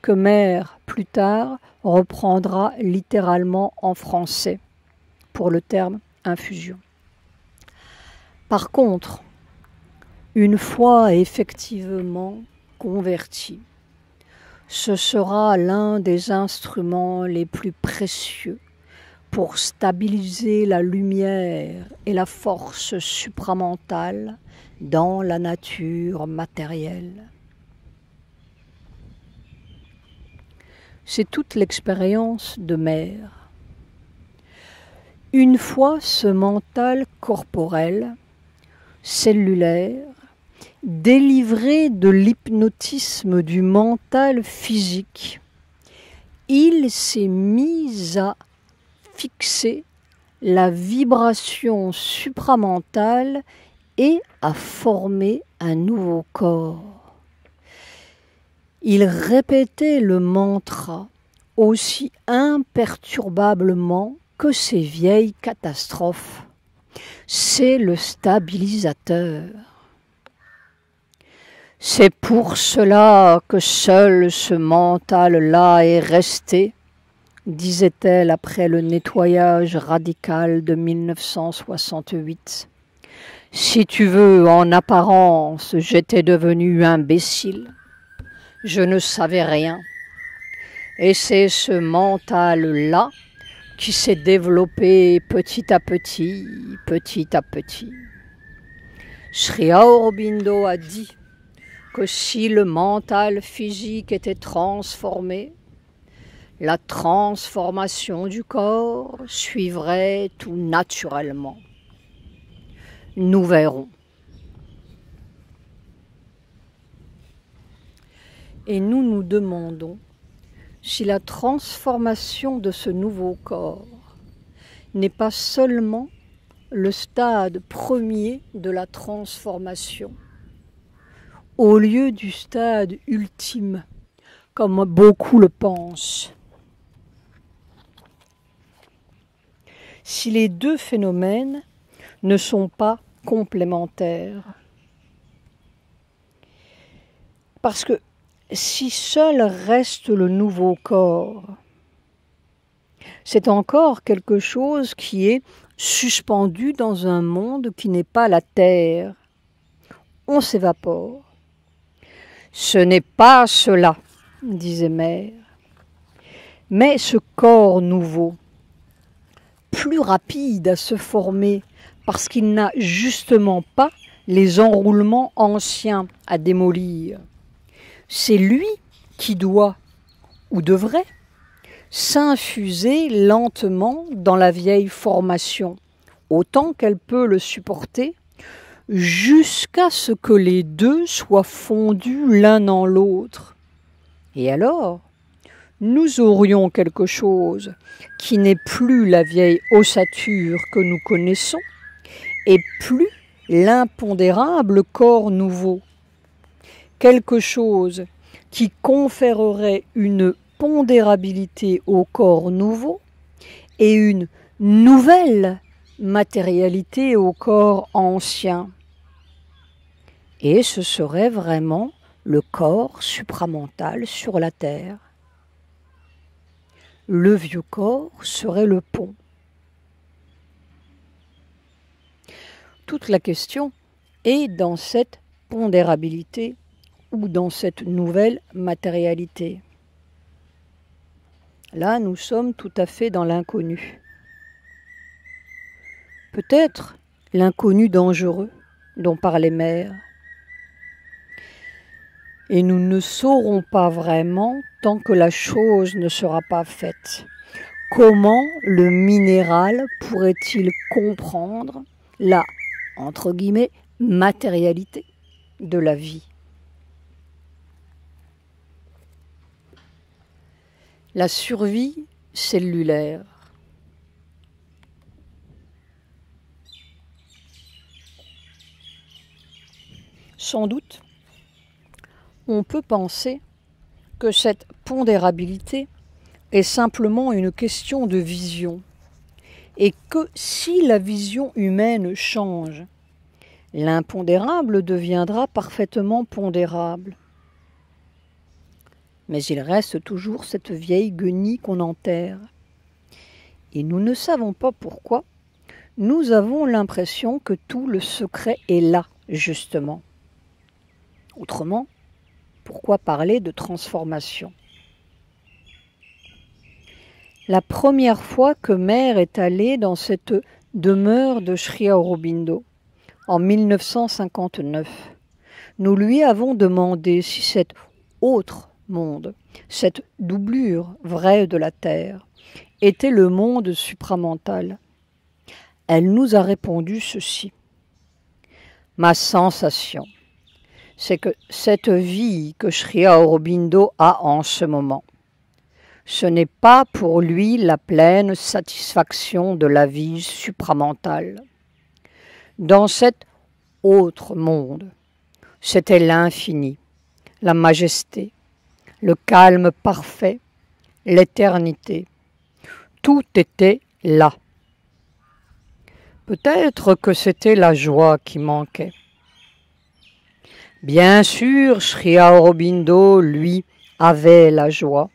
que Mère, plus tard, reprendra littéralement en français pour le terme « infusion ». Par contre, une fois effectivement converti, ce sera l'un des instruments les plus précieux pour stabiliser la lumière et la force supramentale dans la nature matérielle. C'est toute l'expérience de mère. Une fois ce mental corporel, cellulaire, délivré de l'hypnotisme du mental physique, il s'est mis à fixer la vibration supramentale et à former un nouveau corps. Il répétait le mantra aussi imperturbablement que ces vieilles catastrophes. C'est le stabilisateur. C'est pour cela que seul ce mental-là est resté, disait-elle après le nettoyage radical de 1968. Si tu veux, en apparence, j'étais devenu imbécile. Je ne savais rien. Et c'est ce mental-là qui s'est développé petit à petit, petit à petit. Sri Aurobindo a dit que si le mental physique était transformé, la transformation du corps suivrait tout naturellement. Nous verrons. Et nous nous demandons si la transformation de ce nouveau corps n'est pas seulement le stade premier de la transformation, au lieu du stade ultime, comme beaucoup le pensent. Si les deux phénomènes ne sont pas complémentaires. Parce que si seul reste le nouveau corps, c'est encore quelque chose qui est suspendu dans un monde qui n'est pas la terre. On s'évapore. Ce n'est pas cela, disait Mère. Mais ce corps nouveau, plus rapide à se former parce qu'il n'a justement pas les enroulements anciens à démolir, c'est lui qui doit, ou devrait, s'infuser lentement dans la vieille formation, autant qu'elle peut le supporter, jusqu'à ce que les deux soient fondus l'un en l'autre. Et alors, nous aurions quelque chose qui n'est plus la vieille ossature que nous connaissons, et plus l'impondérable corps nouveau. Quelque chose qui conférerait une pondérabilité au corps nouveau et une nouvelle matérialité au corps ancien. Et ce serait vraiment le corps supramental sur la terre. Le vieux corps serait le pont. Toute la question est dans cette pondérabilité ou dans cette nouvelle matérialité. Là, nous sommes tout à fait dans l'inconnu. Peut-être l'inconnu dangereux dont parlait Mère. Et nous ne saurons pas vraiment tant que la chose ne sera pas faite. Comment le minéral pourrait-il comprendre la, entre guillemets, matérialité de la vie? La survie cellulaire. Sans doute, on peut penser que cette pondérabilité est simplement une question de vision et que si la vision humaine change, l'impondérable deviendra parfaitement pondérable. Mais il reste toujours cette vieille guenille qu'on enterre. Et nous ne savons pas pourquoi, nous avons l'impression que tout le secret est là, justement. Autrement, pourquoi parler de transformation? La première fois que Mère est allée dans cette demeure de Sri Aurobindo, en 1959, nous lui avons demandé si cet autre monde, cette doublure vraie de la Terre, était le monde supramental. Elle nous a répondu ceci. Ma sensation, c'est que cette vie que Sri Aurobindo a en ce moment, ce n'est pas pour lui la pleine satisfaction de la vie supramentale. Dans cet autre monde, c'était l'infini, la majesté, le calme parfait, l'éternité. Tout était là. Peut-être que c'était la joie qui manquait. Bien sûr, Sri Aurobindo, lui, avait la joie.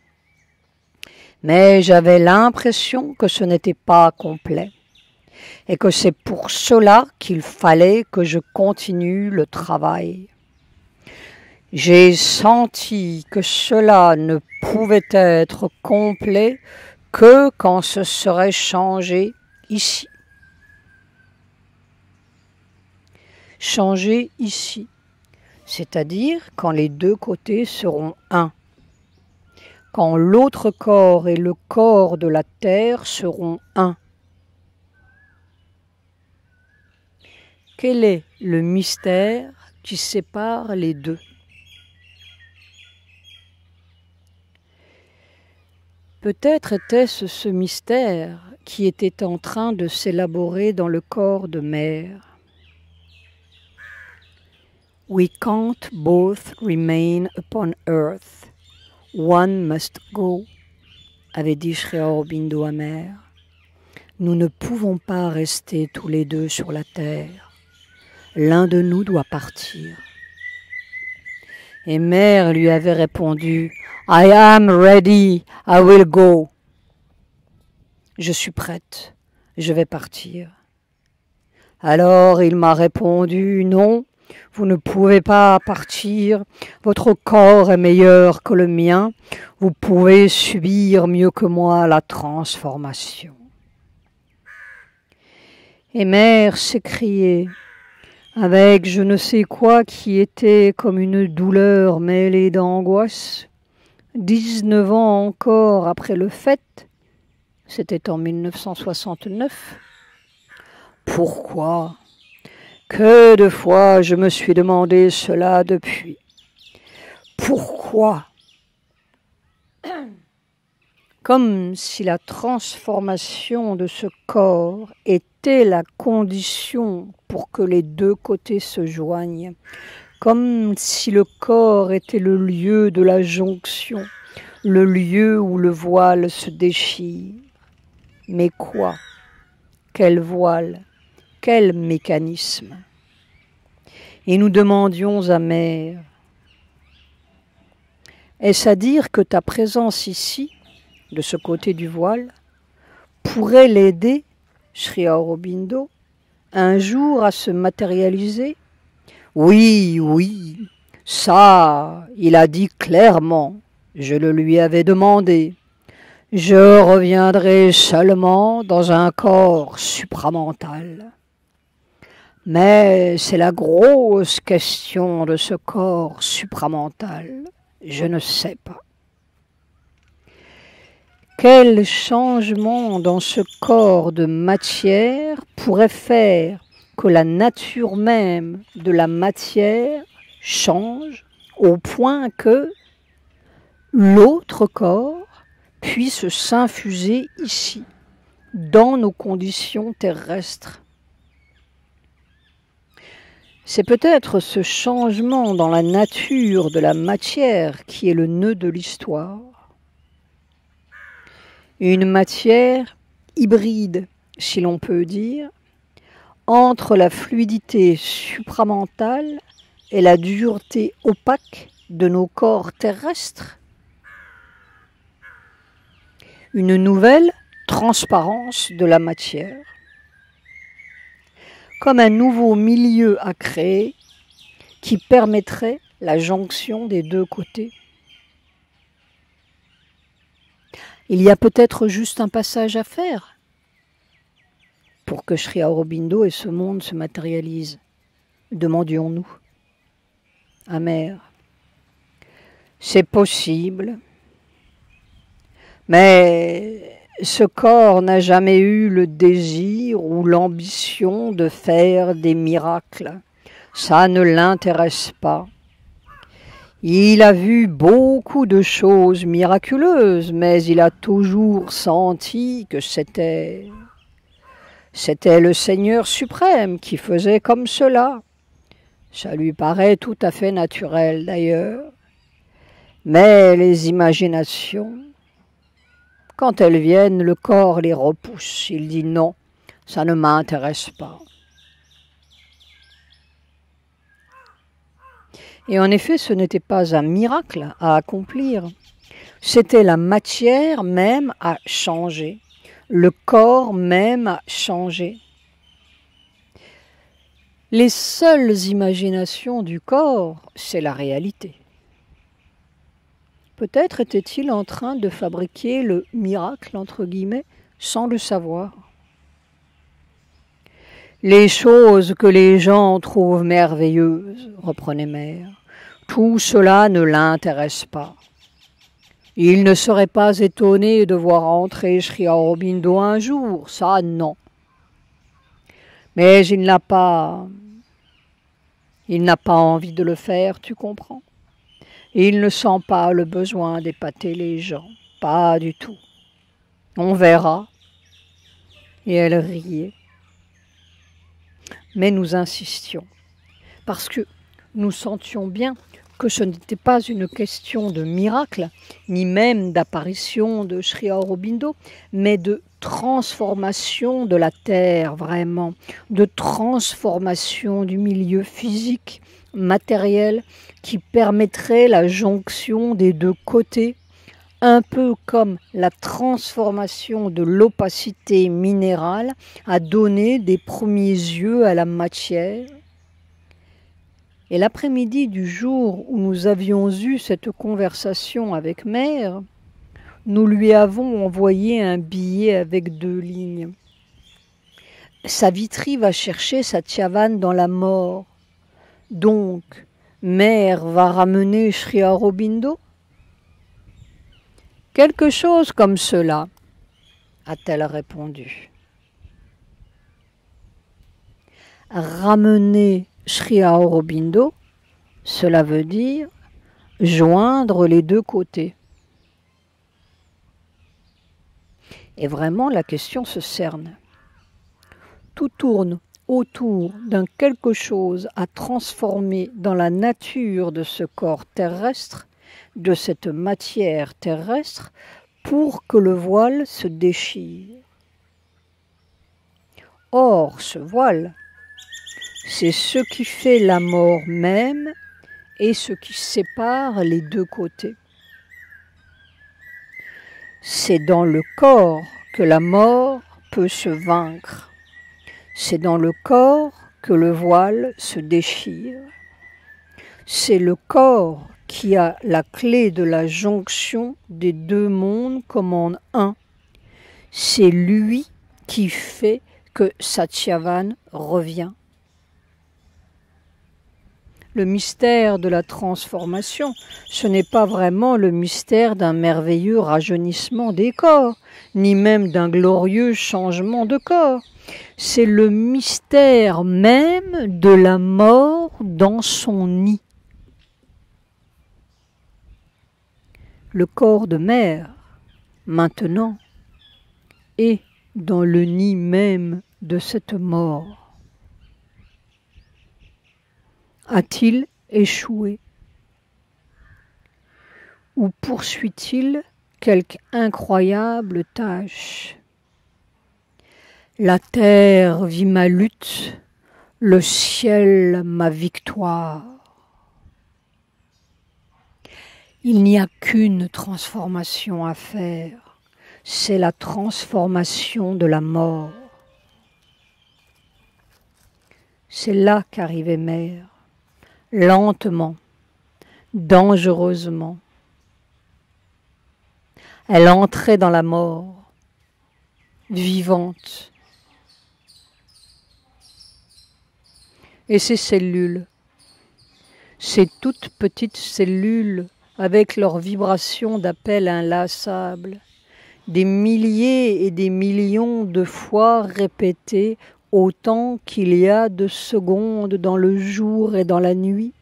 Mais j'avais l'impression que ce n'était pas complet et que c'est pour cela qu'il fallait que je continue le travail. J'ai senti que cela ne pouvait être complet que quand ce serait changé ici. Changé ici, c'est-à-dire quand les deux côtés seront un. Quand l'autre corps et le corps de la terre seront un. Quel est le mystère qui sépare les deux? Peut-être était-ce ce mystère qui était en train de s'élaborer dans le corps de Mère. We can't both remain upon earth. One must go, avait dit Sri Aurobindo à Mère. Nous ne pouvons pas rester tous les deux sur la terre. L'un de nous doit partir. Et Mère lui avait répondu, I am ready, I will go. Je suis prête, je vais partir. Alors il m'a répondu, non, vous ne pouvez pas partir, votre corps est meilleur que le mien, vous pouvez subir mieux que moi la transformation. Et Mère s'écriait, avec je ne sais quoi qui était comme une douleur mêlée d'angoisse, 19 ans encore après le fait, c'était en 1969. Pourquoi? Que de fois je me suis demandé cela depuis. Pourquoi? Comme si la transformation de ce corps était la condition pour que les deux côtés se joignent, comme si le corps était le lieu de la jonction, le lieu où le voile se déchire. Mais quoi? Quel voile? Quel mécanisme? Et nous demandions à Mère, est-ce à dire que ta présence ici, de ce côté du voile, pourrait l'aider, Sri Aurobindo, un jour à se matérialiser? Oui, oui, ça, il a dit clairement, je le lui avais demandé. Je reviendrai seulement dans un corps supramental. Mais c'est la grosse question de ce corps supramental. Je ne sais pas. Quel changement dans ce corps de matière pourrait faire que la nature même de la matière change au point que l'autre corps puisse s'infuser ici, dans nos conditions terrestres? C'est peut-être ce changement dans la nature de la matière qui est le nœud de l'histoire. Une matière hybride, si l'on peut dire, entre la fluidité supramentale et la dureté opaque de nos corps terrestres. Une nouvelle transparence de la matière, comme un nouveau milieu à créer qui permettrait la jonction des deux côtés. Il y a peut-être juste un passage à faire pour que Sri Aurobindo et ce monde se matérialisent. Demandions-nous. Amer. C'est possible, mais ce corps n'a jamais eu le désir ou l'ambition de faire des miracles. Ça ne l'intéresse pas. Il a vu beaucoup de choses miraculeuses, mais il a toujours senti que c'était le Seigneur suprême qui faisait comme cela. Ça lui paraît tout à fait naturel d'ailleurs. Mais les imaginations, quand elles viennent, le corps les repousse. Il dit non, ça ne m'intéresse pas. Et en effet, ce n'était pas un miracle à accomplir. C'était la matière même à changer. Le corps même à changer. Les seules imaginations du corps, c'est la réalité. Peut-être était-il en train de fabriquer le miracle, entre guillemets, sans le savoir. Les choses que les gens trouvent merveilleuses, reprenait Mère, tout cela ne l'intéresse pas. Il ne serait pas étonné de voir entrer Sri Aurobindo un jour, ça non. Mais il n'a pas envie de le faire, tu comprends? Il ne sent pas le besoin d'épater les gens, pas du tout. On verra. Et elle riait. Mais nous insistions, parce que nous sentions bien que ce n'était pas une question de miracle, ni même d'apparition de Sri Aurobindo, mais de transformation de la terre, vraiment, de transformation du milieu physique, matériel, qui permettrait la jonction des deux côtés, un peu comme la transformation de l'opacité minérale a donné des premiers yeux à la matière. Et l'après-midi du jour où nous avions eu cette conversation avec Mère, nous lui avons envoyé un billet avec 2 lignes. Savitri va chercher Satyavan dans la mort. Donc, Mère va ramener Sri Aurobindo? Quelque chose comme cela, a-t-elle répondu. Ramener Sri Aurobindo, cela veut dire joindre les deux côtés. Et vraiment, la question se cerne. Tout tourne autour d'un quelque chose à transformer dans la nature de ce corps terrestre, de cette matière terrestre, pour que le voile se déchire. Or, ce voile, c'est ce qui fait la mort même et ce qui sépare les deux côtés. C'est dans le corps que la mort peut se vaincre. C'est dans le corps que le voile se déchire. C'est le corps qui a la clé de la jonction des deux mondes comme en un. C'est lui qui fait que Satyavan revient. Le mystère de la transformation, ce n'est pas vraiment le mystère d'un merveilleux rajeunissement des corps, ni même d'un glorieux changement de corps. C'est le mystère même de la mort dans son nid. Le corps de Mère, maintenant, est dans le nid même de cette mort. A-t-il échoué? Ou poursuit-il quelque incroyable tâche? La terre vit ma lutte, le ciel ma victoire. Il n'y a qu'une transformation à faire, c'est la transformation de la mort. C'est là qu'arrivait Mère, lentement, dangereusement. Elle entrait dans la mort, vivante. Et ces cellules, ces toutes petites cellules avec leurs vibrations d'appel inlassables, des milliers et des millions de fois répétées autant qu'il y a de secondes dans le jour et dans la nuit,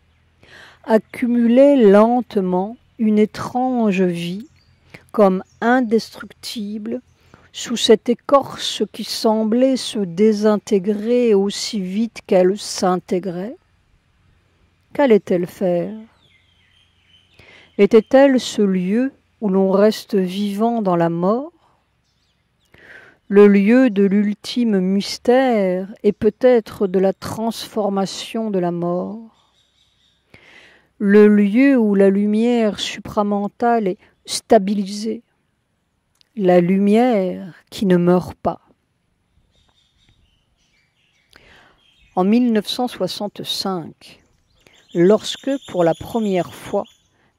accumulaient lentement une étrange vie comme indestructible sous cette écorce qui semblait se désintégrer aussi vite qu'elle s'intégrait. Qu'allait-elle faire? Était-elle ce lieu où l'on reste vivant dans la mort? Le lieu de l'ultime mystère et peut-être de la transformation de la mort? Le lieu où la lumière supramentale est stabilisée? La lumière qui ne meurt pas. En 1965, lorsque pour la première fois,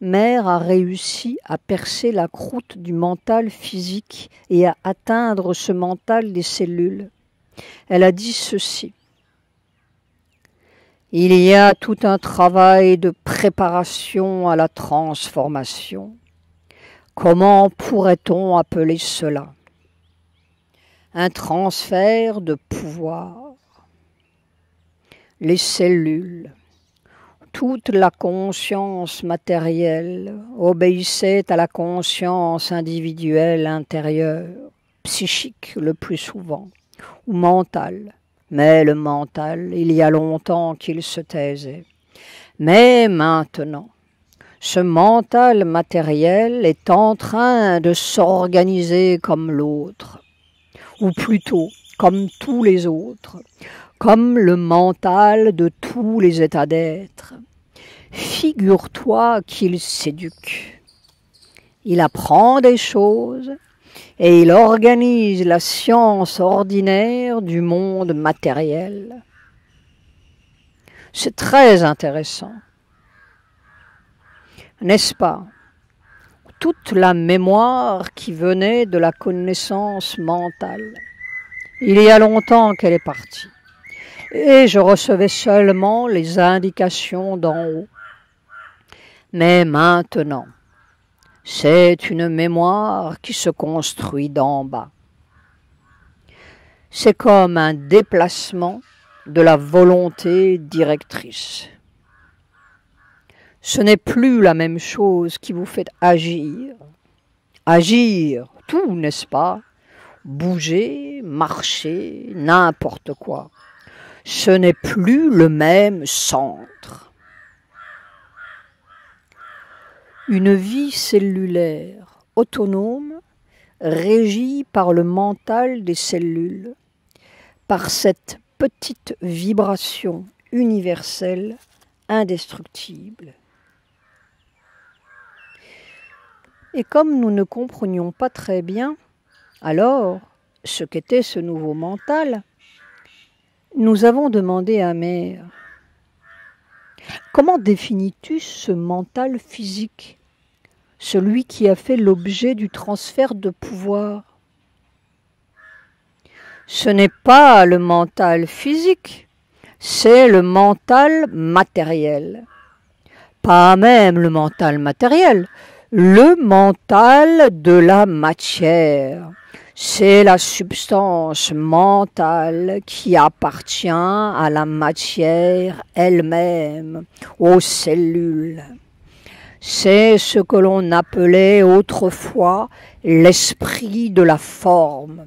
Mère a réussi à percer la croûte du mental physique et à atteindre ce mental des cellules, elle a dit ceci: il y a tout un travail de préparation à la transformation. Comment pourrait-on appeler cela? Un transfert de pouvoir. Les cellules, toute la conscience matérielle obéissait à la conscience individuelle intérieure, psychique le plus souvent, ou mentale. Mais le mental, il y a longtemps qu'il se taisait. Mais maintenant, ce mental matériel est en train de s'organiser comme l'autre, ou plutôt comme tous les autres, comme le mental de tous les états d'être. Figure-toi qu'il s'éduque. Il apprend des choses et il organise la science ordinaire du monde matériel. C'est très intéressant. N'est-ce pas? Toute la mémoire qui venait de la connaissance mentale. Il y a longtemps qu'elle est partie. Et je recevais seulement les indications d'en haut. Mais maintenant, c'est une mémoire qui se construit d'en bas. C'est comme un déplacement de la volonté directrice. Ce n'est plus la même chose qui vous fait agir. Agir, tout, n'est-ce pas? Bouger, marcher, n'importe quoi. Ce n'est plus le même centre. Une vie cellulaire autonome, régie par le mental des cellules, par cette petite vibration universelle, indestructible. Et comme nous ne comprenions pas très bien, alors, ce qu'était ce nouveau mental, nous avons demandé à Mère: comment définis-tu ce mental physique, celui qui a fait l'objet du transfert de pouvoir? Ce n'est pas le mental physique, c'est le mental matériel. Pas même le mental matériel, le mental de la matière. C'est la substance mentale qui appartient à la matière elle-même, aux cellules. C'est ce que l'on appelait autrefois l'esprit de la forme,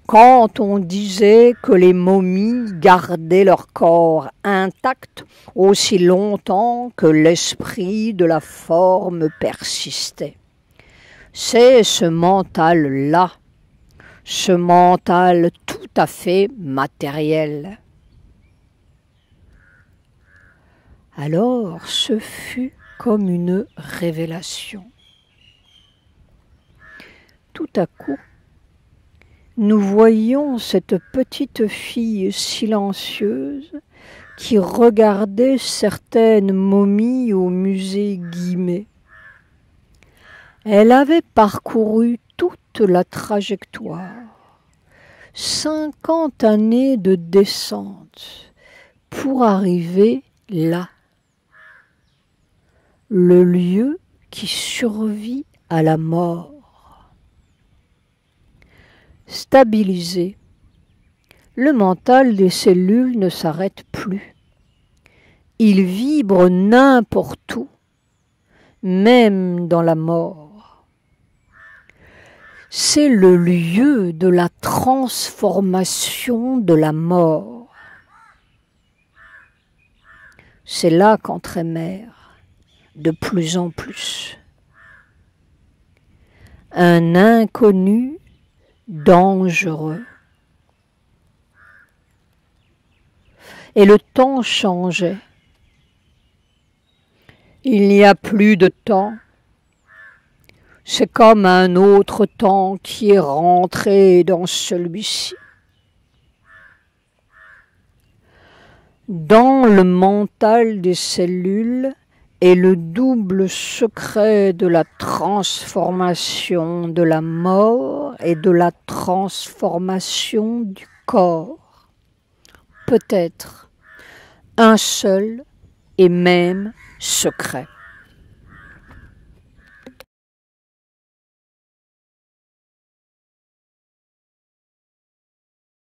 quand on disait que les momies gardaient leur corps intact aussi longtemps que l'esprit de la forme persistait. C'est ce mental-là, ce mental tout à fait matériel. Alors, ce fut comme une révélation. Tout à coup, nous voyions cette petite fille silencieuse qui regardait certaines momies au musée Guimet. Elle avait parcouru toute la trajectoire, 50 années de descente, pour arriver là, le lieu qui survit à la mort. Stabilisé, le mental des cellules ne s'arrête plus. Il vibre n'importe où, même dans la mort. C'est le lieu de la transformation de la mort. C'est là qu'entre mère, de plus en plus. Un inconnu dangereux. Et le temps changeait. Il n'y a plus de temps. C'est comme un autre temps qui est rentré dans celui-ci. Dans le mental des cellules est le double secret de la transformation de la mort et de la transformation du corps. Peut-être un seul et même secret.